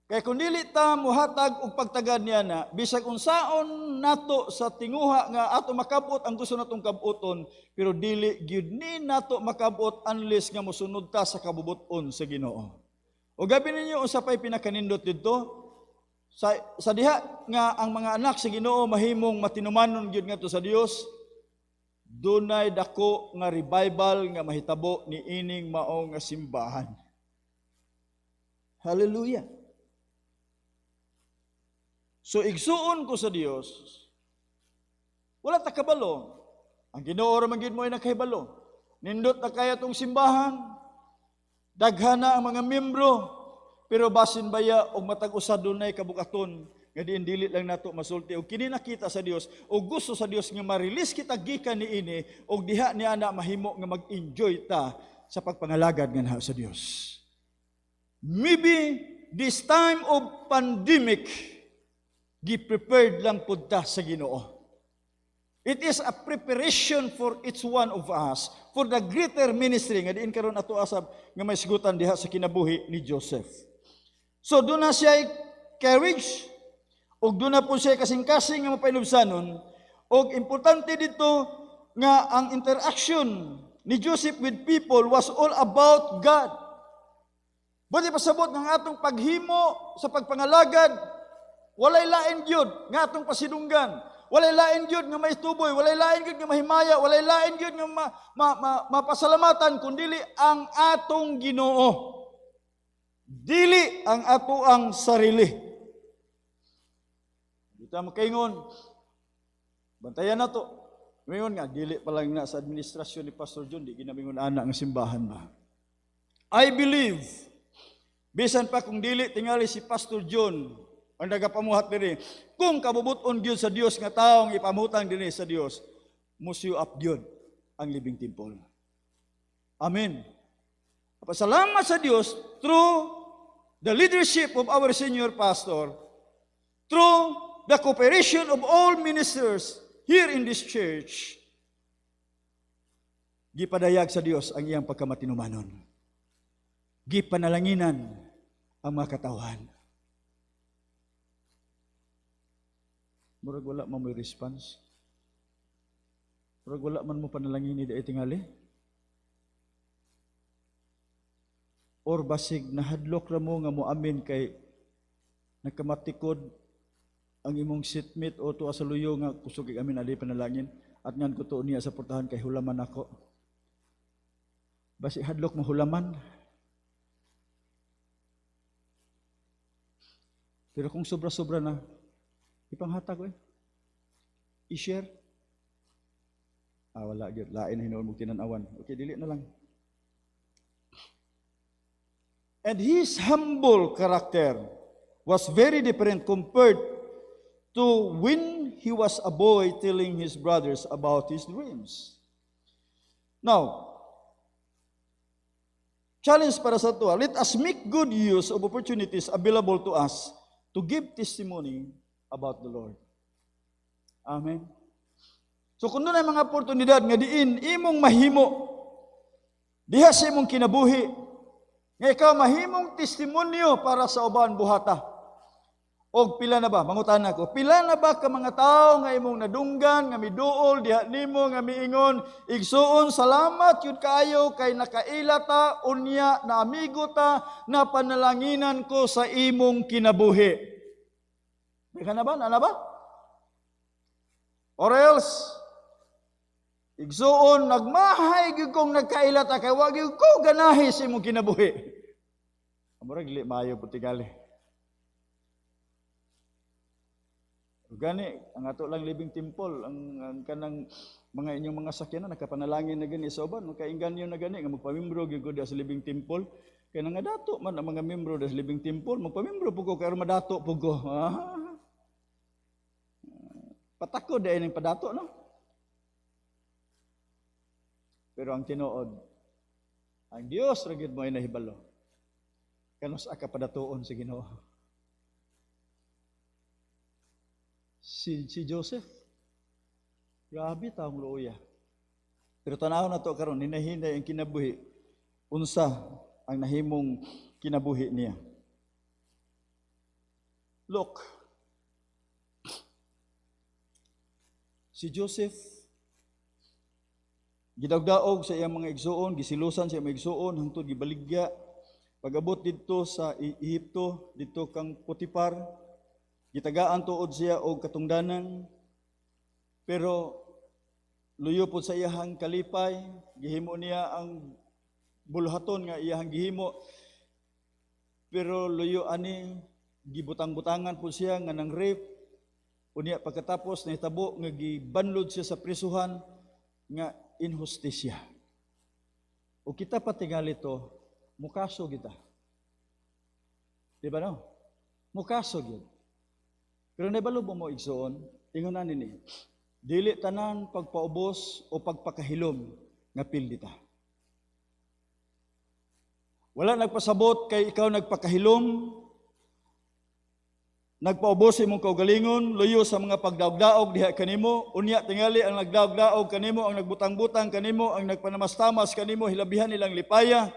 Kaya kung dili ta muhatag og pagtagad niya na, bisag unsaon nato sa tinguha nga ato makabot ang gusto natong kabuton, pero dili gyud ni nato makabot unless nga mosunod ta sa kabubuton sa Ginoo. O gabi ninyo usapay pinakanindot didto sa diha nga ang mga anak sa Ginoo mahimong matinumanon gyud ngadto sa Dios, dunay dako nga revival nga mahitabo ni ining mao nga simbahan. Hallelujah. So igsuon ko sa Dios, wala ta kabalo. Ang Ginoo ra man gyud mo ay nakahibalo. Nindot na kaya tong simbahan, daghan na ang mga membro, pero basin baya og matag usa dunay kabukaton nga diin dili lang nato masulti og kini nakita sa Dios og gusto sa Dios nga ma-release kita gikan niini og diha niya na mahimo nga mag-enjoy ta sa pagpangalagad nga naha sa Dios. Maybe this time of pandemic gi-prepared lang pud ta sa Ginoo. It is a preparation for each one of us for the greater ministry nga diin karon ato asab nga may sigutan diha sa kinabuhi ni Joseph. So doon na siya courage ug doon na po siya kasing-kasing nga mapainubsanon ug importante dito nga ang interaction ni Joseph with people was all about God. Buti pasabot ng atong paghimo sa pagpangalagad, walay lain gyud nga atong pasidunggan. Walay lain gyud nga maituboy, walay lain gyud nga mahimaya, walay lain gyud nga mapasalamatan kundili ang atong Ginoo. Dili ang ato ang sarili. Dito makaingon, bantayan na to. Mingon nga, dili pa lang na sa administrasyon ni Pastor John, di ginamingon ana ang simbahan ba. I believe, bisan pa kung dili tingali si Pastor John, ang nagapamuhat diri, kung kabubuton gyud sa Dios nga taong ipamutang dinhi sa Dios, musyo up gyud ang Living Temple. Amen. Pasalamat sa Dios through the leadership of our senior pastor, through the cooperation of all ministers here in this church, gipadayag sa Dios ang iyang pagkamatinumanon. Gipanalanginan ang mga katawan. Murag wala man mo response. Murag wala man mo panalangin ni daay tingali. Or basig nahadlok ra mo nga moamin kay nagkamatikod ang imong seatmate o tuwa sa luyo nga kusog amin ali panalangin at ngan ko to niya sa portahan kay hulaman ako. Basig hadlok mo hulaman. Pero kung sobra-sobra na, ipanghatag ko i-share. Wala gyud lain hinuon mo tinan-awan. Okay, dili na lang. And his humble character was very different compared to when he was a boy telling his brothers about his dreams. Now, challenge para sa ito, let us make good use of opportunities available to us to give testimony about the Lord. Amen. So kung doon ay mga oportunidad nga diin, imong mahimo, diha sa imong kinabuhi, nga ikaw mahimong testimonyo para sa uban buhata. Og pila na ba? Mangutana ko, pila na ba ka mga tao nga imong nadunggan, nga miduol, diha nimo, nga miingon, igsuon, salamat yun kaayo, kay nakaila ta, unya, na amigo ta, na panalanginan ko sa imong kinabuhi. Diha na ba? Na ba? Or else, igsuon, nagmahay gyud kong nagkaila ta, kay wag gyud ko ganahi sa imong kinabuhi. Amurag li maayo puti gali. Gani, ang ato lang Living Temple, ang kanang mga inyong mga sakyanan, nakapanalangin na gani sa uban, makainganyo na gani, nga magpamimbro gyud sa Living Temple, kaya nga dato man ang mga membro sa Living Temple, magpamimbro po ko, kaya madato po ko. Patako dahil ng padato, no? Pero ang tinuod, ang Dios ragid mo ay nahibalo. Kanus aka padatuon sa Ginoo. si Joseph. Grabe taong luya. Pero tanaw na to karon, hinahinay ang kinabuhi. Unsa ang nahimong kinabuhi niya. Look, si Joseph, gidagdaog sa iyang mga igsuon, gisilusan sa iyang mga igsuon, hangtod gibaligya. Pag-abot dito sa Ehipto, dito kang Potiphar, gitagaan tuod siya og katungdanan, pero luyo po sa iyahang kalipay, gihimo niya ang buluhaton nga iyahang gihimo, pero luyo ani, gibutang-butangan po siya nga nang rape, unya pagkatapos nahitabo nga gibanlod siya sa prisuhan nga inhustisya. O kita patingali to, mukaso kita. Di ba no? Mukaso gid. Pero nabalo mo igsoon, ingon na nini, dili tanan pagpaubos o pagpakahilom nga pildi ta. Wala nagpasabot kay ikaw nagpakahilom, nagpaubos imong kaugalingon, luyo sa mga pagdaog-daog diha kanimo, unya tingali ang nagdaog-daog kanimo, ang nagbutang-butang kanimo, ang nagpanamastamas kanimo, hilabihan nilang lipaya,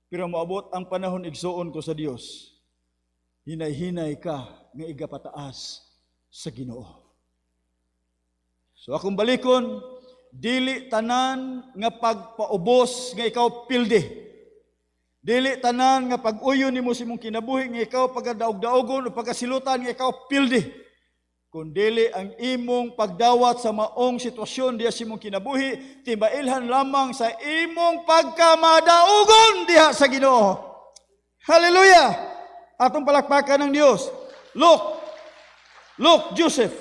pero moabot ang panahon igsuon ko sa Dios. Hinay-hinay ka nga igapataas sa Ginoo. So akong balikon, dili tanan nga pagpaubos nga ikaw pildi. Dili tanan nga pag-uyon nimo sa imong kinabuhi nga ikaw pagadaog-daogon o pagasilutan nga ikaw pildi. Kundili ang imong pagdawat sa maong sitwasyon diha sa imong kinabuhi, tibailhan lamang sa imong pagkamadaugon diha sa Ginoo. Hallelujah! Atong palakpakan ng Dios. Look, Joseph.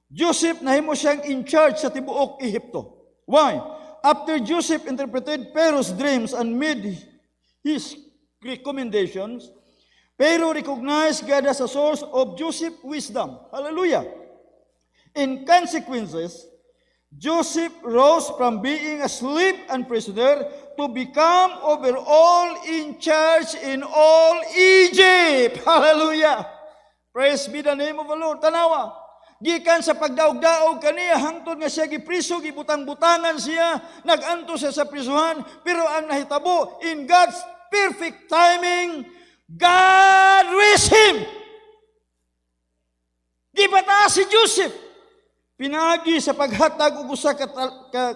Joseph nahimo siyang in charge sa tibuok Ehipto. Why? After Joseph interpreted Pharaoh's dreams and made his recommendations, Pharaoh recognized God as a source of Joseph's wisdom. Hallelujah! In consequences, Joseph rose from being a slave and prisoner to become overall in charge in all Egypt. Hallelujah! Praise be the name of the Lord. Tanawa, gikan sa pagdaog-daog kaniya, hangtod nga siya gipriso, gibutang-butangan siya, naganto siya sa prisuhan, pero ang nahitabo, in God's perfect timing, God raised him. Gibataas si Joseph. Pinagi sa paghatag ug usa ka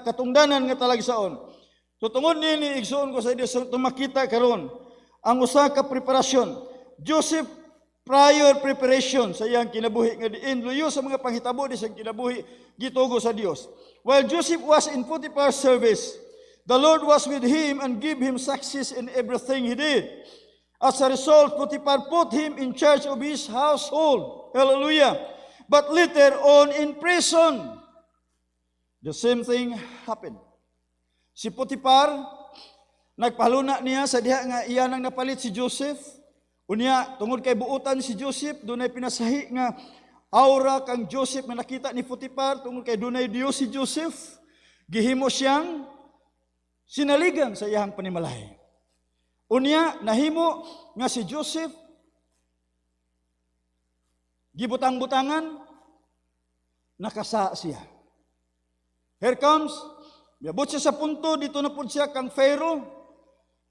katungdanan nga talagsaon. Tutungod nini igsuon ko sa Dios tumakita karon ang usa ka preparasyon. Joseph prior preparation sa iyang kinabuhi nga diin luyo sa mga panghitabo di sa kinabuhi gitugo sa Dios. While Joseph was in Potiphar's service, the Lord was with him and gave him success in everything he did. As a result, Potiphar put him in charge of his household. Hallelujah! But later on in prison, the same thing happened. Si Potiphar, nagpaluna niya sa diha nga iyan ang napalit si Joseph. Unya, tungod kay buutan si Joseph, dunay pinasahi nga aura kang Joseph na nakita ni Potiphar, tungod kay dunay Dios si Joseph, gihimo siyang sinaligan sa iyang panimalay. Unya, nahimo nga si Joseph, gibutang-butangan, nakasa siya. Here comes, miabot siya sa punto, dito na po siya kang Pharaoh.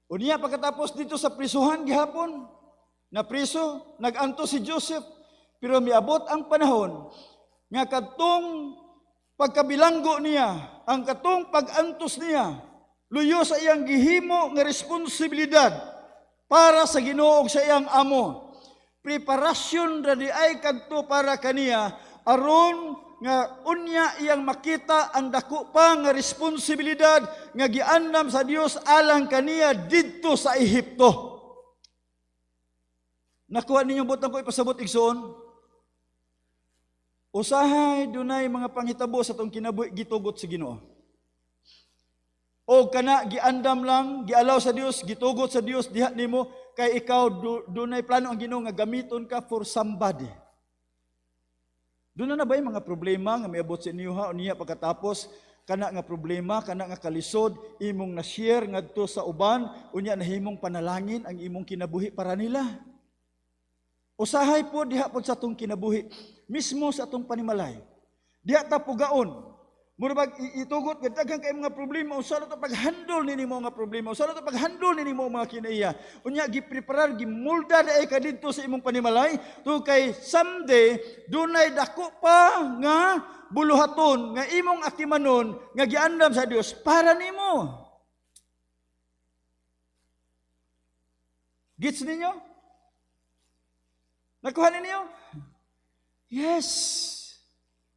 Unya, pagkatapos dito sa prisuhan, gihapon, na priso, nag-anto si Joseph, pero miabot ang panahon, nga katong pagkabilanggo niya, ang katong pag-antos niya, luyo sa iyang gihimo nga responsibilidad para sa Ginoo ug sa iyang amo. Preparasyon ra di ay kadto para kaniya aron nga unya iyang makita ang dako pa nga responsibilidad nga giandam sa Dios alang kaniya didto sa Ehipto. Nakuha ninyo butang ko ipasabot igsoon. Usahay dunay mga panghitabo sa tong kinabuhi gitugot sa Ginoo. O kana giandam lang, gialaw sa Dios, gitugot sa Dios diha nimo kay ikaw dunay plano ang Ginoo nga gamiton ka for somebody. Doon na ba yung mga problema nga miabot sa inyo ha, niya pagkatapos kana nga problema, kana nga kalisod imong na-share ngadto sa uban, unya nahimong panalangin ang imong kinabuhi para nila. Usahay po diha po sa atong kinabuhi, mismo sa atong panimalay. Diha ta pugaon. Murag itugot nga daghan kay mga problema, usa to paghandle nini mo nga problema, usa to paghandle nini mo mga kinaiya. Unya gipreparar, gimulda ay ka didto sa imong panimalay to kay someday dunay dako pa nga buluhaton nga imong atimanon nga giandam sa Dios para nimo. Gets ninyo? Nakuha ninyo? Yes.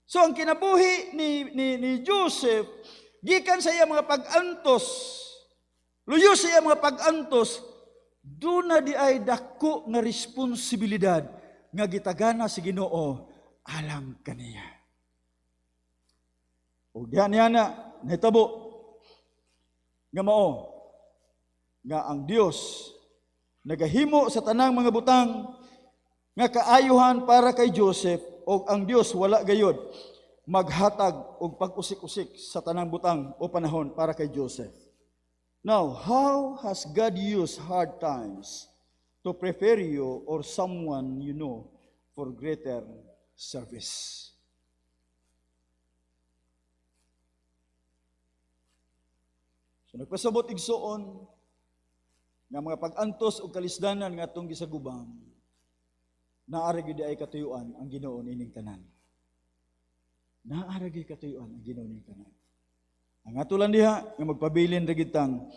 So ang kinabuhi ni Joseph, gikan sa iya mga pag-antos, luyo sa iya mga pag-antos, doon na di ay dako nga responsibilidad nga gitagana si Ginoo alang kaniya. O diyan niya na, nahitabo, nga mao, nga ang Dios, nagahimo sa tanang mga butang, nga kaayuhan para kay Joseph, o ang Dios wala gayod maghatag og pag-usik-usik sa tanang butang o panahon para kay Joseph. Now, how has God used hard times to prepare you or someone you know for greater service? So nagpasabot igsoon nga mga pag-antos o kalisdanan nga atong gisagubang, naara gyud ay katuyuan ang Ginoo nining tanan. Naara gyud katuyuan ang Ginoo nining tanan. Ang atulan diha nga magpabilin ra gid tang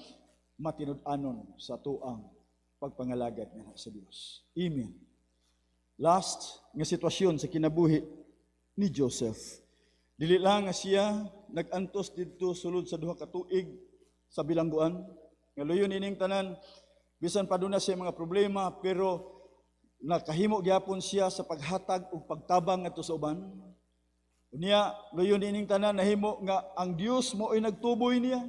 matinud-anon sa tuang pagpangalagad nga sa Dios. Amen. Last nga sitwasyon sa kinabuhi ni Joseph. Dili lang nga siya nag-antos didto sulod sa duha ka tuig sa bilangguan. Nga luyon ining tanan bisan pa duna siya mga problema pero nakahimo gyapon siya sa paghatag ug pagtabang ngadto sa uban. Unya luyon ining tanan nahimo nga ang Dios mao ay nagtuboy niya.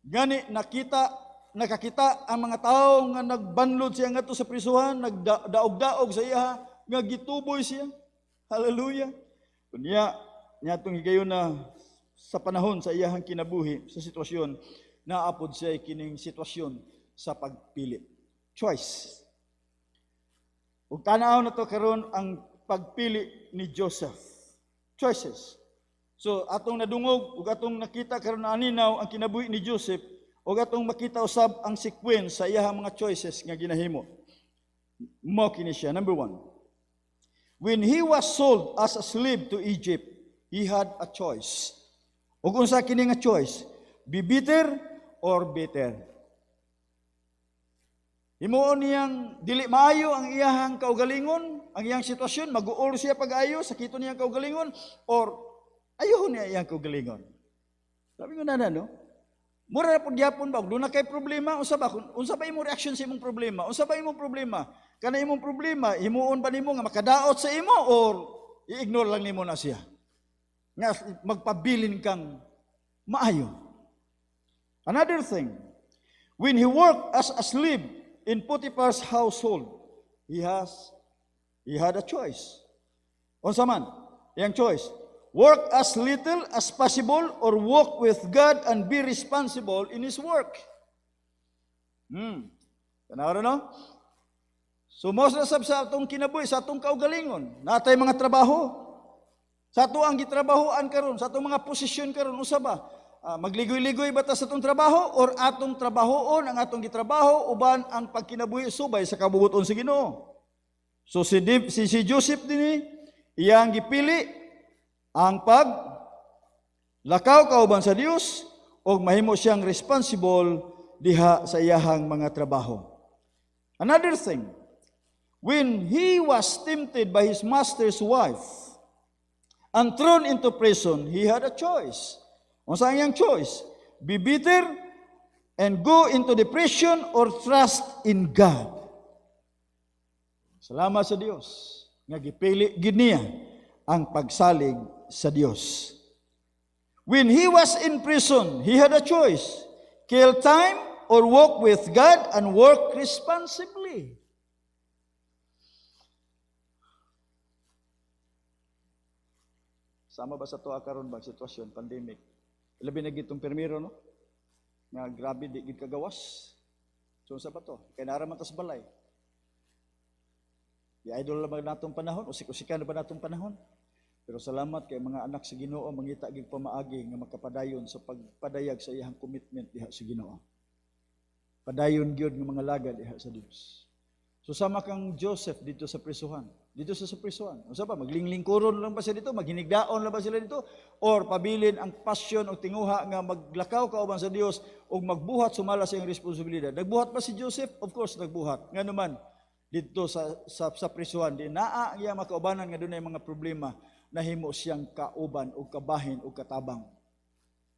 Gani nakakita ang mga tawo nga nagbanlod siya ngadto sa prisuhan, nagdaog-daog sa iya nga gituboy siya. Hallelujah. Unya niadtong higayon na sa panahon sa iyahang kinabuhi sa sitwasyon naapod siya kining sitwasyon sa pagpili. Choice. Ug tanaw na to karon ang pagpili ni Joseph. Choices. So atong nadungog ug atong nakita karon na aninaw ang kinabuhi ni Joseph ug atong makita usab ang sequence sa iyahang mga choices nga ginahimo. Mo kini siya. Number 1. When he was sold as a slave to Egypt, he had a choice. Ug unsa kini nga choice? Be bitter or better? Himuon niyang dili maayo ang iyahang kaugalingon, ang iyang sitwasyon, mag-uol siya pag-ayo, sakito niyang kaugalingon, or ayuhon niya iyang kaugalingon. Sabi ko na no? Mura na po gyapon ba? Doon na kay problema, unsa ba imong reaction sa imong problema? Unsa ba imong problema? Kana imong problema, himuon ba nimo nga makadaot sa imo or i-ignore lang nimo na siya? Nga magpabilin kang maayo. Another thing, when he worked as a slave in Potiphar's household, he had a choice. Unsa man? Yang choice. Work as little as possible or walk with God and be responsible in His work. Tanaw no? So most na sab sa atong kinabuhi, sa atong kaugalingon, natay mga trabaho. Sa ato ang gitrabahoan karon, sa atong mga posisyon karon, usa ba? Magligoy-ligoy ba ta sa atong trabaho or atong trabahoon ang atong gitrabaho uban ang pagkinabuhi subay sa kabubuton sa Ginoo. So si Joseph dinhi iyang gipili ang lakaw kauban sa Dios ug mahimo siyang responsible diha sa iyahang mga trabaho. Another thing, when he was tempted by his master's wife and thrown into prison, he had a choice. Unsa ang iyang choice? Be bitter and go into depression or trust in God. Salamat sa Dios nga gipili gid niya ang pagsalig sa Dios. When he was in prison, he had a choice: kill time or walk with God and work responsibly. Sama ba sa tuwa karon ba sitwasyon pandemic? Labi na gitong permiro, no? Nga grabe, di gid kagawas. So, sa ba to? Kaya naraman tas balay. I-idol lang ba natong panahon, usik-usikan na ba natong panahon? Pero salamat kay mga anak sa Ginoo, mangita gig pamaagi nga makapadayon sa pagpadayag sa iyang commitment diha sa Ginoo. Padayon gyud ng mga lagad diha sa Dios. So sama kang Joseph dito sa prisuhan. Dito sa prisuhan. Unsa ba maglingling-kuron lang ba sila dito? Maghinigdaon lang ba sila dito? Or pabilin ang passion o tinguha nga maglakaw kauban sa Dios o magbuhat sumala sa iyang responsibilidad. Nagbuhat ba si Joseph? Of course nagbuhat. Nga naman dito sa prisuhan di naa iya makaubanan nga dunay mga problema, nahimo siyang kauban o kabahin o katabang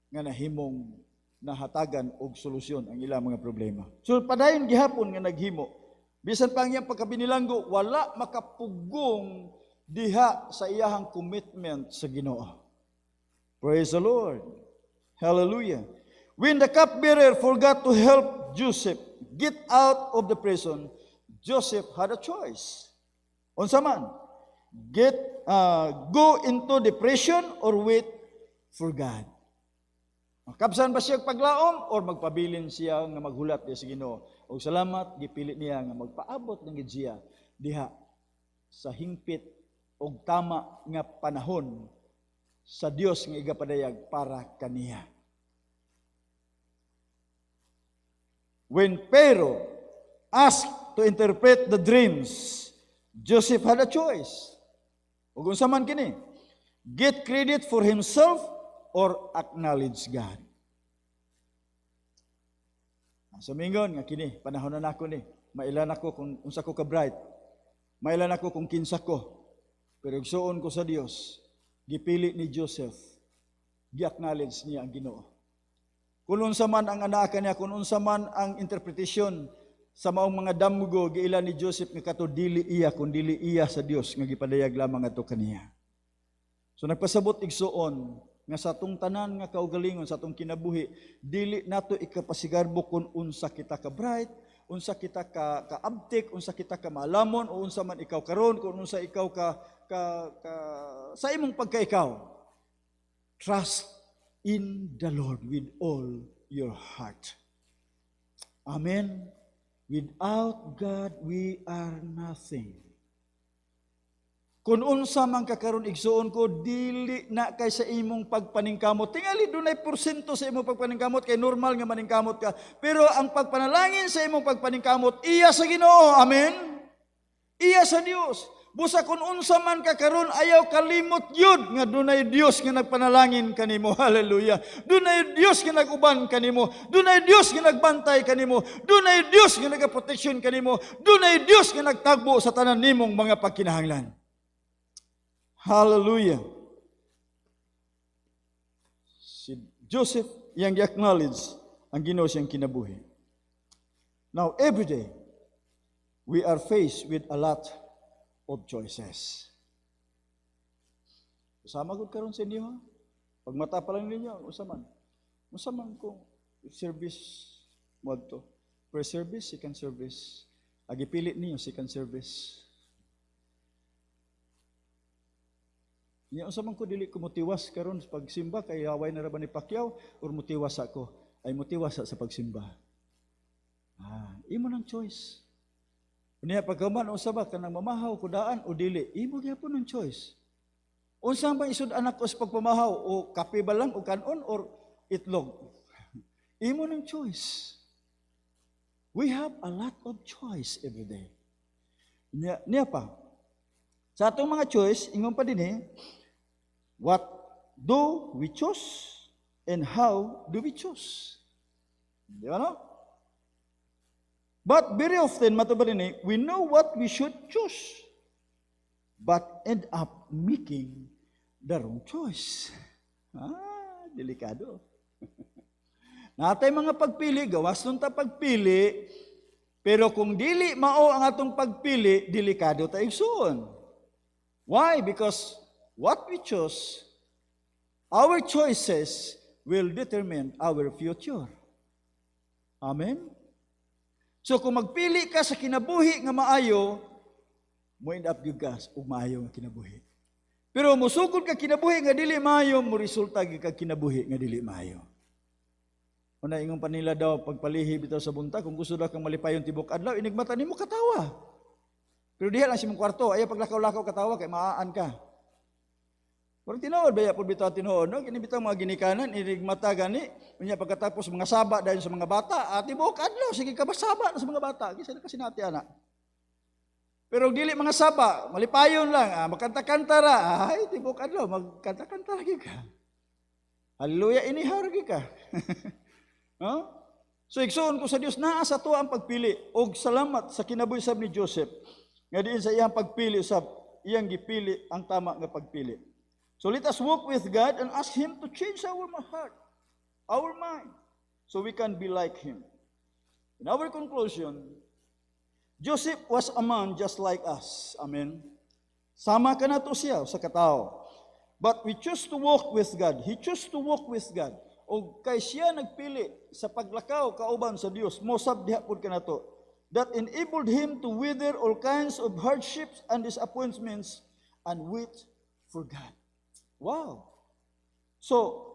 nga nahimong nahatagan og solusyon ang ilang mga problema. So padayon gihapon nga naghimo. Bisan pa ang iyang pagkabinilanggo, wala makapugong diha sa iyahang commitment sa Ginoo. Praise the Lord. Hallelujah. When the cupbearer forgot to help Joseph get out of the prison, Joseph had a choice. Unsa man? Go into depression or wait for God. Makabsan ba siya paglaom or magpabilin siya nga maghulat sa Ginoo? O salamat, gipili niya nga magpaabot ng gidsiya diha sa hingpit og tama nga panahon sa Dios nga igapadayag para kaniya. When Pharaoh asked to interpret the dreams, Joseph had a choice. Ug unsa man kini? Get credit for himself or acknowledge God. Sumingon nga kini, panahon na nako ni. Mailan ako kung unsa ko ka bright. Mailan ako kung kinsa ko. Pero igsuon ko sa Dios, gipili ni Joseph, gi-acknowledge niya ang Ginoo. Kung unsa man ang anak niya, kung unsa man ang interpretasyon sa maong mga damgo giila ni Joseph nga kato dili iya kun dili iya sa Dios nga gipadayag lamang ato kaniya. So nagpasabot igsuon nga sa atong tanan nga kaugalingon sa atong kinabuhi, dili nato ikapasigarbo kung unsa kita ka bright, unsa kita ka abtik, unsa kita ka malamon, o unsa man ikaw karon, kung unsa ikaw ka sa imong pagkaikaw. Trust in the Lord with all your heart. Amen. Without God, we are nothing. Kung unsa man kakaron igsuon ko, dili na kay sa imong pagpaningkamot. Tingali dunay porsyento sa imong pagpaningkamot kay normal nga maningkamot ka. Pero ang pagpanalangin sa imong pagpaningkamot iya sa Ginoo. Amen. Iya sa Dios. Busa kung unsa man kakaron ayaw kalimot yun nga dunay Dios nga nagpanalangin kanimo. Hallelujah. Dunay Dios nga naguban kanimo. Dunay Dios nga nagbantay kanimo. Dunay Dios nga nagaproteksyon kanimo. Dunay Dios nga nagtagbo sa tanan nimong mga pagkinahanglan. Hallelujah. Si Joseph yang i-acknowledge ang Ginoo siyang kinabuhi. Now, every day, we are faced with a lot of choices. Usama gud karon sa inyo, ha? Pag mata pa lang ninyo, usaman. Usaman kung service mo to. First service, second service. Agipili niyo second service. Nya unsa man ko dili ko motiwas karon sa pagsimba kay haway na ra ba ni Pacquiao or motiwas ako ay motiwas sa pagsimba. Imo nang choice. Unya pagkaman unsa ba kanang mamahaw kudaan o dili, imo gyapon ang choice. Unsa ba isud anak ko sa pagpamahaw o kape ba lang o kanon or itlog? Imo nang choice. We have a lot of choice every day. Niya pa. Sa atong mga choice, ingon pa dinhi, what do we choose and how do we choose? Di ba no? But very often, matubad ini, we know what we should choose, but end up making the wrong choice. Delikado. Natay mga pagpili, gawas nun ta pagpili, pero kung dili mao ang atong pagpili, delikado ta igsoon. Why? Because what we choose, our choices will determine our future. Amen? So kung magpili ka sa kinabuhi nga maayo, mo end up yung gas o maayo nga kinabuhi. Pero musugod ka kinabuhi nga dili maayo, mo resulta ka kinabuhi nga dili maayo. Una ingon pa nila daw, pagpalihi bitaw sa bunta, kung gusto daw kang malipayon tibok adlaw, inigmata nimo katawa. Pero diha lang si mong kwarto, ayaw paglakaw-lakaw katawa kay maaan ka. Pero tinuod baya pud bitaw tinuod no, kini bitaw mga ginikanan irig mata gani, unya pagkatapos mga saba dahil sa mga bata, tibok adlaw sige ka basaba sa mga bata, kisa kasi nati ana. Pero dili mga saba, malipayon lang, magkanta-kanta ra, ay tibok adlaw magkanta-kanta lagi ka. Hallelujah, inihaw lagi ka. No? So igsoon ko sa Dios naa sa tuwa ang pagpili og salamat sa kinabuhi sab ni Joseph. Nga diin sa iyang pagpili usab, iyang gipili ang tama nga pagpili. So let us walk with God and ask Him to change our heart, our mind, so we can be like Him. In our conclusion, Joseph was a man just like us. Amen. Sama ka na to siya sa katao. But we choose to walk with God. He chose to walk with God. O kay siya nagpili sa paglakaw kauban sa Dios, mosab diha pud kanato. That enabled him to weather all kinds of hardships and disappointments and wait for God. Wow! So,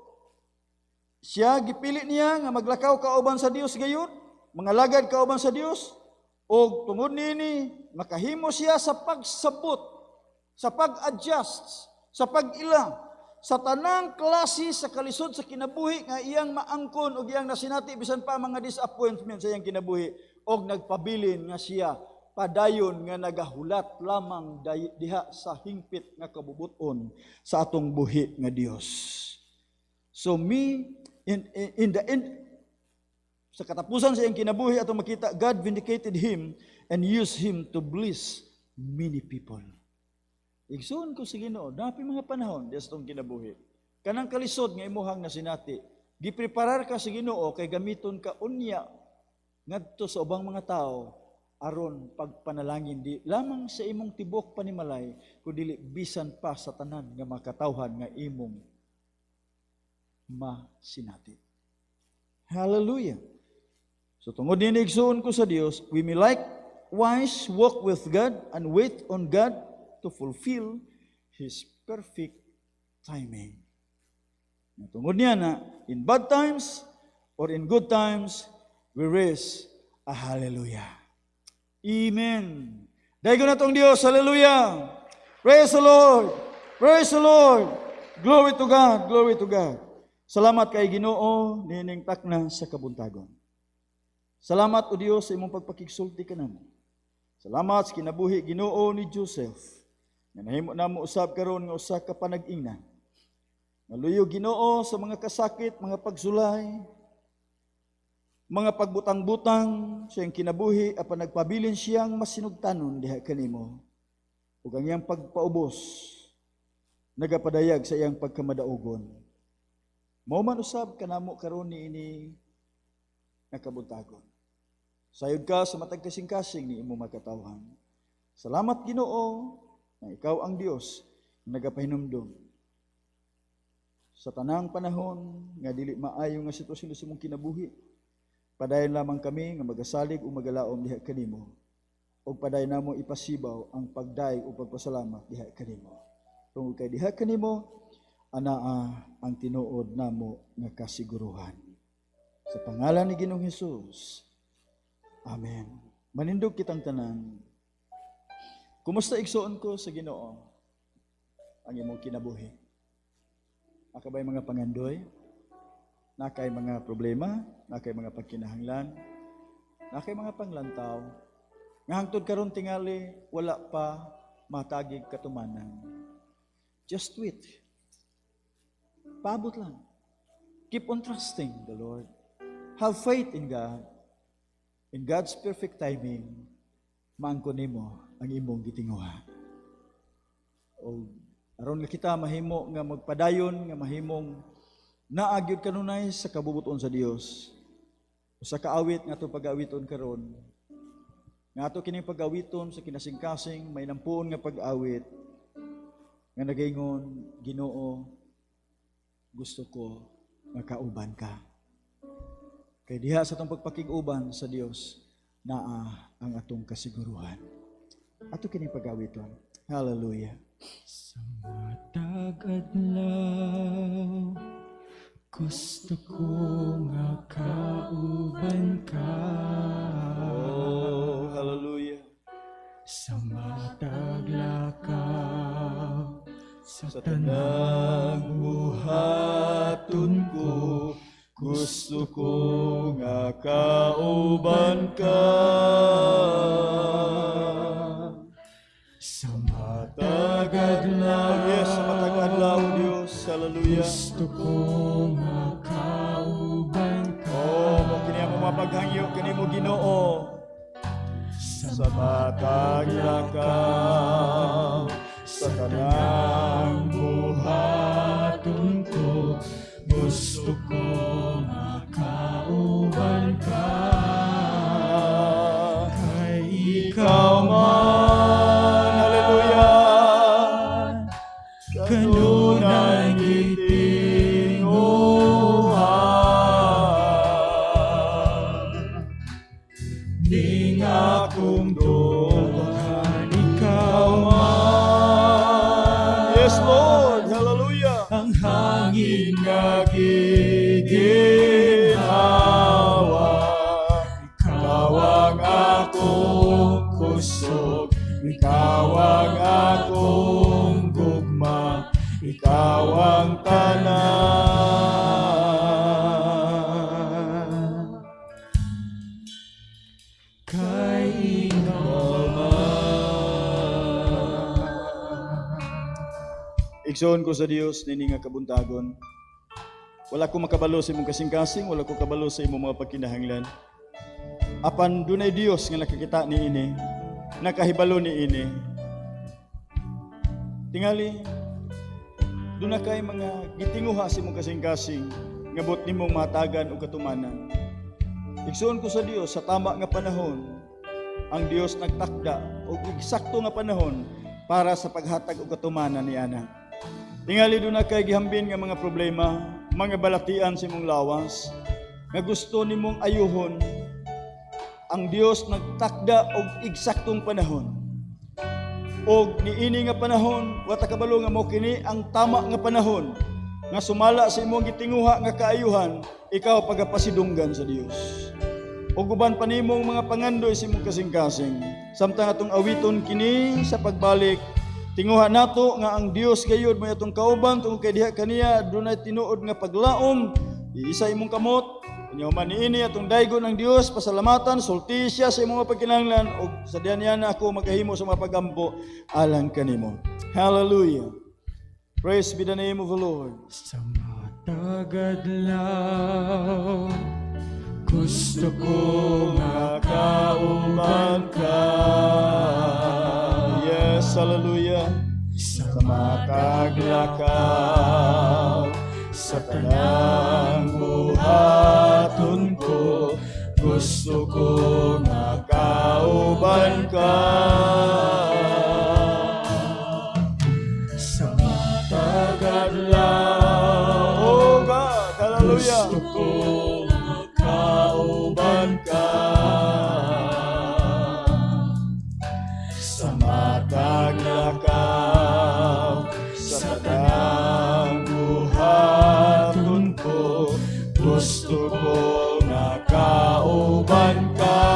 siya gipili niya nga maglakaw kauban sa Dios gayon, mangalagad kauban sa Dios, o tungod nini makahimo siya sa pagsabot, sa pag-adjust, sa pag-ilang, sa tanang klase sa kalisod sa kinabuhi nga iyang maangkon o iyang nasinati bisan pa mga disappointments sa iyang kinabuhi. Og nagpabilin nga siya padayon nga nagahulat lamang diha sa hingpit nga kabubuton sa atong buhi nga Dios. So in the end, sa katapusan sa iyang kinabuhi atong makita, God vindicated him and used him to bless many people. Igsoon ko sa Ginoo, dapi mga panahon diha sa atong kinabuhi. Kanang kalisod nga imuhang nasinati, gipreparar ka sa Ginoo kay gamiton ka unya ngadto sa ubang mga tao aron pagpanalangin di lamang sa imong tibok panimalay kundi bisan pa sa tanan nga makatawhan nga imong masinati. Hallelujah. So tungod dinhi igsoon ko sa Dios, we may likewise walk with God and wait on God to fulfill His perfect timing. Tungod niya na in bad times or in good times, we raise a hallelujah. Amen. Dahil na itong Diyos, hallelujah. Praise the Lord. Praise the Lord. Glory to God. Glory to God. Salamat kay Ginoo nining takna sa kabuntagon. Salamat o Dios sa imong pagpakigsulti kanamo. Salamat sa kinabuhi Ginoo ni Joseph. Nga nahimo namo usab karon nga usa ka panag-ingnan. Naluyo Ginoo sa mga kasakit, mga pagsulay, mga pagbutang-butang sa iyang kinabuhi apan nagpabilin siyang masinugtanon diha kanimo. Ug ang iyang pagpaubos nagapadayag sa iyang pagkamadaogon. Mao man usab kanamo karon niini nakabuntagon. Sayod ka sa matag kasing-kasing ni imong makatawhan. Salamat Ginoo na ikaw ang Dios na nagapahinumdum sa tanang panahon nga dili maayo nga sitwasyon sa imong kinabuhi. Padayon lamang kami nga magasalig o magalaom diha kanimo. O padayon namo ipasibaw ang pagdaig o pagpasalamat diha kanimo. Tungod kay diha kanimo, anaa ang tinuod namo nga kasiguruhan. Sa pangalan ni Ginoong Hesus. Amen. Manindog kitang tanan. Kumusta igsoon ko sa Ginoo ang imong kinabuhi? Akabay mga pangandoy? Nakay mga problema, nakay mga pagkinahanglan, nakay mga panglantaw. Nga hangtod karon tingali, wala pa matagig katumanan. Just wait. Paabot lang. Keep on trusting the Lord. Have faith in God. In God's perfect timing, maangkon nimo ang imong gitinguha. O aron nga kita mahimo nga magpadayon, nga mahimong naagyod kanunay sa kabubuton sa Dios. Usa ka awit nga ato pag-awiton karon. Nga ato kining pag-awiton sa kinasing-kasing may nampuon nga pag-awit nga nagaingon, Ginoo, gusto ko nga kauban ka. Kay diha sa atong pagpakig-uban sa Dios naa ang atong kasiguruhan. Ato kining pag-awiton. Hallelujah. Sa matag adlaw gusto ko nga kauban ka. Oh, hallelujah. Sa Sa tanang buhaton ko, gusto ko nga kauban ka. Sa matag adlaw, Yes, sa matag adlaw, Diyos. Hallelujah. gusto ko nga kauban ka. Oh, mo kini mo mapaghangyo kini mo Ginoo. Sa matag lakaw, sa tanang buhaton ko, gusto ko nga kauban ka. Kay ikaw man, hallelujah, kanunay gitinguhan. Ning akong dumahan ikaw man. Yes, Lord, hallelujah. Ang hangin nga giginhawa, ikaw ang akong kusog, ikaw ang akong gugma, ikaw ang tanan. Kay ikaw Igsoon ko sa Dios nini nga kabuntagon. Wala ko makabalo sa imong kasing-kasing, wala ko kabalo sa imong mga pagkinahanglan. Apan dunay Dios nga nakakita niini, nakahibalo niini. Tingali duna kay mga gitinguha sa imong kasing-kasing nga buot nimong matagan og katumanan. Igsoon ko sa Dios sa tama nga panahon, ang Dios nagtakda og eksakto nga panahon para sa paghatag og katumanan ni ana. Tingali doon na kay gihambin nga mga problema, mga balatian sa imong lawas, nga gusto nimong ayuhon, ang Dios nagtakda og eksaktong panahon. Og niini nga panahon, wata kabalo nga mo kini ang tama nga panahon, nga sumala sa imong gitinguha nga kaayuhan, ikaw pagapasidunggan sa Dios. Og uban pa nimong mga pangandoy sa imong kasing-kasing, samtang atong awiton kini sa pagbalik. Tinguha nato nga ang Dios gayud may atong kauban tungod kay diha kaniya dunay tinuod nga paglaom, iisa imong kamot, Human niini atong daygon ng Dios, pasalamatan, sulti siya sa imong pagkinahanglan ug sa diyan niya na ako magahimo sa mga pagampo alang kanimo. Hallelujah. Praise be the name of the Lord. Sa matagadlaw, gusto ko nga kauban ka. Yes, hallelujah. Sa Mataglakaw sa tanang buhaton ko, gusto ko nga kauban ka. Sa matagadlaw, Oh God, hallelujah. gusto ko nga kauban ka. Sa mataglakaw sa tanang buhaton ko, gusto ko nga kauban ka.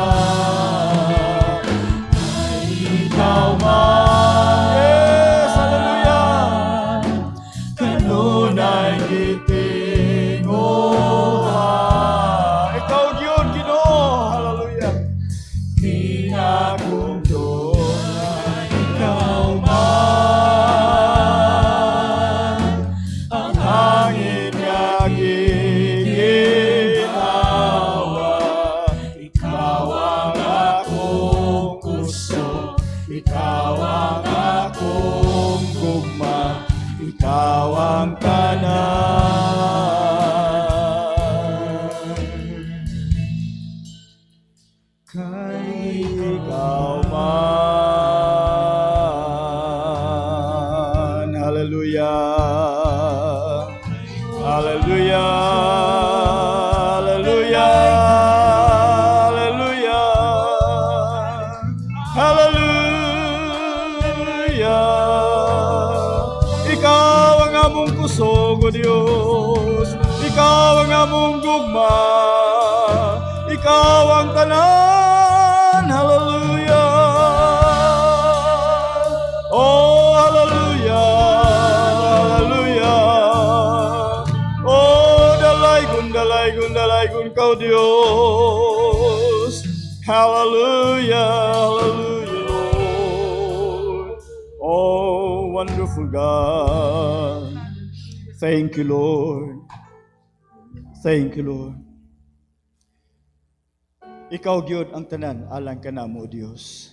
Ay ikaw man, Yes, hallelujah. kanunay gitinguhan. Ikaw yun, Ginoo. Hallelujah. Di akong tunay, ikaw man, ang hangin nga giginawa. Ikaw ang akong puso, ikaw ang akong gugma, ikaw ang kanan. Kay Ikaw man. Hallelujah. Hallelujah. Hallelujah. Hallelujah. Hallelujah. Ikaw ang among kusog, O Diyos. Ikaw ang among gugma. Ikaw ang tanan. Hallelujah. Oh, hallelujah. Daygon kau Diyos. Hallelujah, hallelujah, Lord. Oh, wonderful God. Thank you, Lord. Thank you, Lord. Ikaw gyud ang tanan alang kanamo, Dios.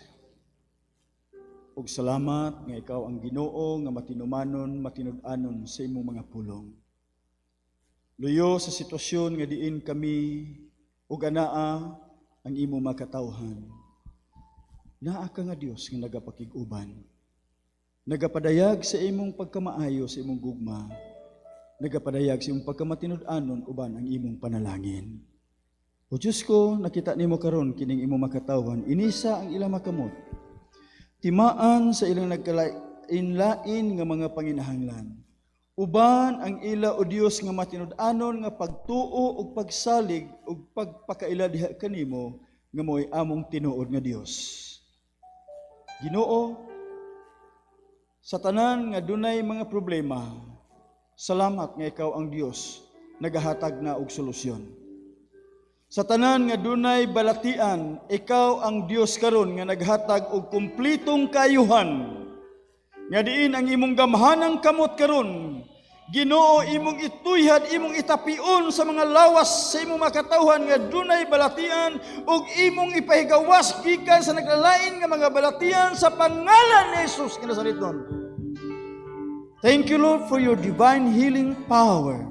Ug salamat nga ikaw ang Ginoo nga matinumanon, matinud-anon sa imong mga pulong. Luyo sa sitwasyon nga diin kami ug anaa ang imong makatawhan. Naa ka nga Dios nga nagapakig-uban. Nagapadayag sa imong pagkamaayo sa imong gugma. Nagapadayag sa imong pagkamatinud-anon uban ang imong panalangin. O Diyos ko, nakita nimo karon kining imong makatawhan, inisa ang ilang makamot. Timaan sa ilang nagkalain-lain nga mga panginahanglan. Uban ang ila o Dios nga matinud-anon nga pagtuo ug pagsalig ug pagpakaila diha kanimo nga mo'y among tinuod nga Dios. Ginoo, sa tanan nga dunay mga problema, salamat nga ikaw ang Dios nagahatag na og solusyon. Sa tanan nga dunay balatian, ikaw ang Dios karon nga naghatag og kumplitong kaayuhan. Nga diin ang imong gamhanang kamot karon, Ginoo, imong ituyhad, imong itapion sa mga lawas sa imong makatawhan nga dunay balatian ug imong ipahigawas gikan sa naglalain nga mga balatian sa pangalan ni Jesus nga Nazarethon. Thank you, Lord, for your divine healing power.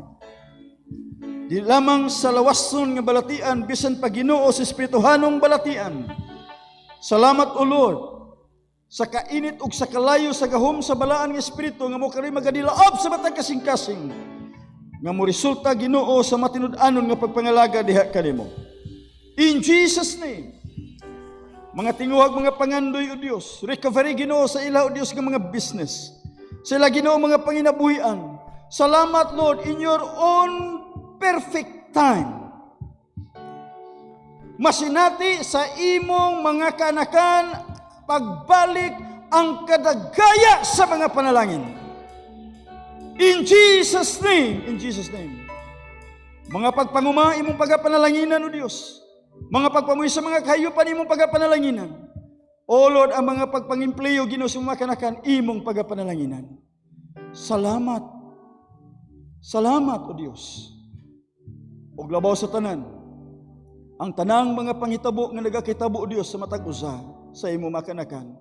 Di lamang sa lawason nga balatian, bisan pa Ginoo sa espirituhanong balatian. Salamat, O Lord, sa kainit ug sa kalayo sa gahom sa balaan nga espiritu nga mo kari magadilaab sa matag kasing-kasing nga mo resulta Ginoo sa matinud-anon nga pagpangalaga diha kanimo. In Jesus name, mga tinguhag, mga pangandoy o Dios, recovery Ginoo sa ila o Dios nga mga business, sa ila Ginoo mga panginabuhian. Salamat, Lord, in your own perfect time. Masinati sa imong mga kanakan pagbalik ang kadagaya sa mga panalangin. In Jesus' name, in Jesus' name. Mga pagpanguma imong pagapanalanginan o Dios. Mga pagpamuhi sa mga kahayupan imong pagapanalanginan. O Lord, ang mga pagpangimpleo Ginoo sa mga kanakan imong pagapanalanginan. Salamat. Salamat o Dios. Og labaw sa tanan, ang tanang mga panghitabo nga nagakitabo o Dios sa matag usa sa imo makanakan.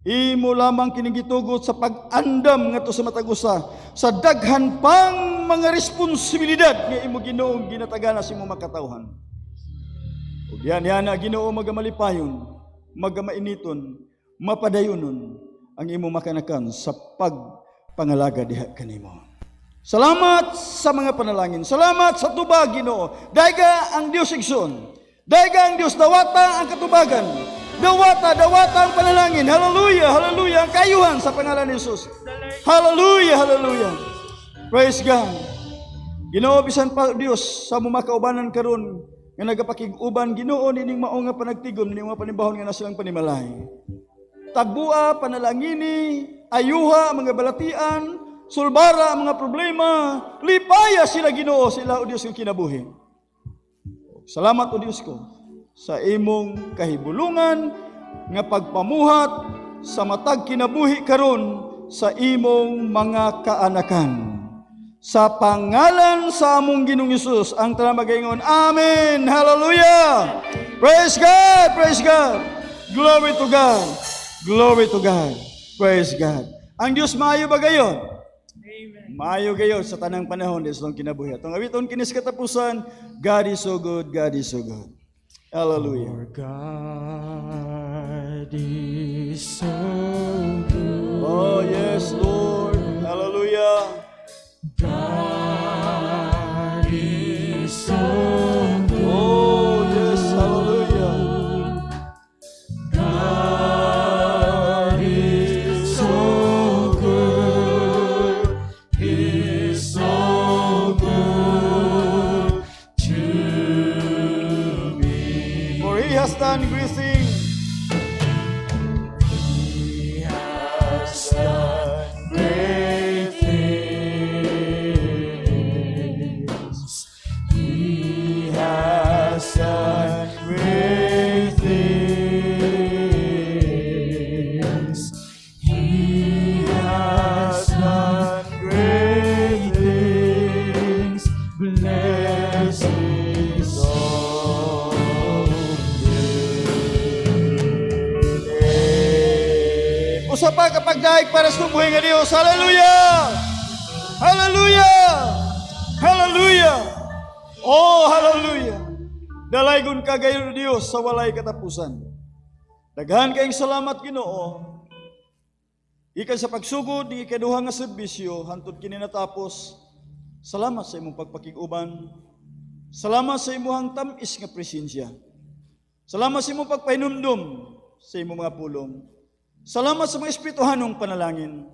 Imo lamang kinigitugot sa pag-andam ngadto sa matag usa sa daghan pang mga responsibilidad nga imo Ginoo ginatagana sa imo makatawhan. Ug yan Ginoo magamalipayon, magamainiton, mapadayonon ang imo makanakan sa pagpangalaga diha kanimo. Salamat sa mga panalangin. Salamat sa tubag, Ginoo. Dayga ang Dios igsoon. Dayga ang Dios dawata ang katubagan. Dawata ang panalangin. Hallelujah, hallelujah. Ang kayuhan sa pangalan ni Jesus. Hallelujah, hallelujah. Praise God. Ginoo, bisan pa Dios sa mumakaubanan karon nga nagapakig-uban, Ginoo, nining mao nga panagtigom, nining mga panibahon nga na silang panimalay. Tagbua, panalangini, ayuha, mga balatian, sulbara ang mga problema, lipaya sila Ginoo, sila o Dios ng kinabuhi. Salamat o Dios ko sa imong kahibulungan nga pagpamuhat sa matag kinabuhi karon sa imong mga kaanakan. Sa pangalan sa among Ginoong Hesus ang tanan magaingon. Amen. Hallelujah. Praise God. Praise God. Glory to God. Glory to God. Praise God. Ang Dios maayo ba gayon? Maayo gayon sa tanang panahon sa itong kinabuhi. Itong awiton kinis katapusan, God is so good, God is so good. Hallelujah. Our God is so good. Oh yes, Lord. Hallelujah. God is so good. Oh yes, hallelujah. God is so good. Is so good to me. For He has done great things. He has done great pa kapag daig para sa tubuhin nga Dios. Hallelujah! Hallelujah! Hallelujah! Oh, hallelujah! Dalaygon ka gayon Dios sa walay katapusan. Daghan kayong salamat Ginoo. Ikan sa pagsugod ni ikaduha nga serbisyo hantod kini natapos. Salamat sa imong pagpakig-uban. Salamat sa imong tamis nga presensya. Salamat sa imong pagpahinumdum sa imong mga pulong. Salamat sa mga espirituhanong panalangin.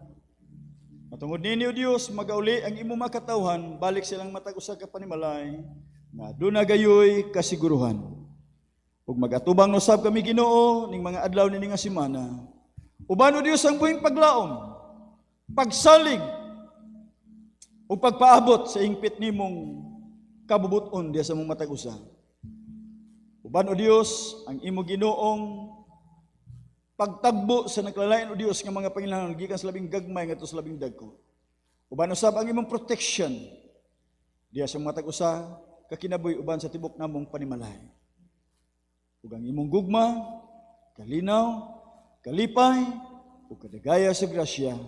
Matungod ninyo Dios, magauli ang imong makatawhan, balik silang matag usa ka panimalay na aduna gayoy kasiguruhan. Ug magatubang usab kami Ginoo ning mga adlaw nini nga semana. Uban o Dios ang buhing paglaom, pagsalig, o pagpaabot sa ingpit nimong kabubuton diya sa mong matag-usa. Uban o Dios ang imo Ginoong pagtagbo sa naglalain o Dios nga mga panginahanglan gikan sa labing gagmay ngadto sa labing dagko. Uban usab ang imong protection diya sa mga matag-usa kakinabuhi uban sa tibok namong panimalay. Ug ang imong gugma, kalinaw, kalipay o kadagaya sa grasya.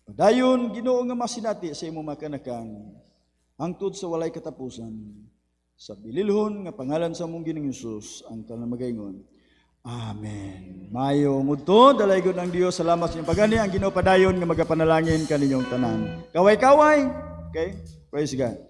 Padayon Ginoo nga masinati sa imong makanakan hangtod sa walay katapusan. Sa bililhon nga pangalan sa mong Ginoong Hesus ang tanan magaingon. Amen. Mayo ngudto dalaygon ang Dios. Salamat sa inyong pagani ang Ginoo padayon nga magapanalangin kaninyong tanan. Kaway-kaway. Okay? Praise God.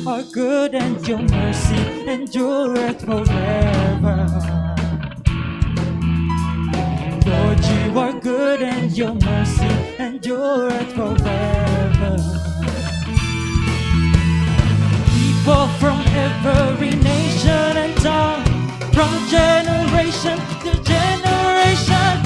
Are good and your mercy endureth forever. Lord, you are good and your mercy endureth forever. People from every nation and tongue, from generation to generation,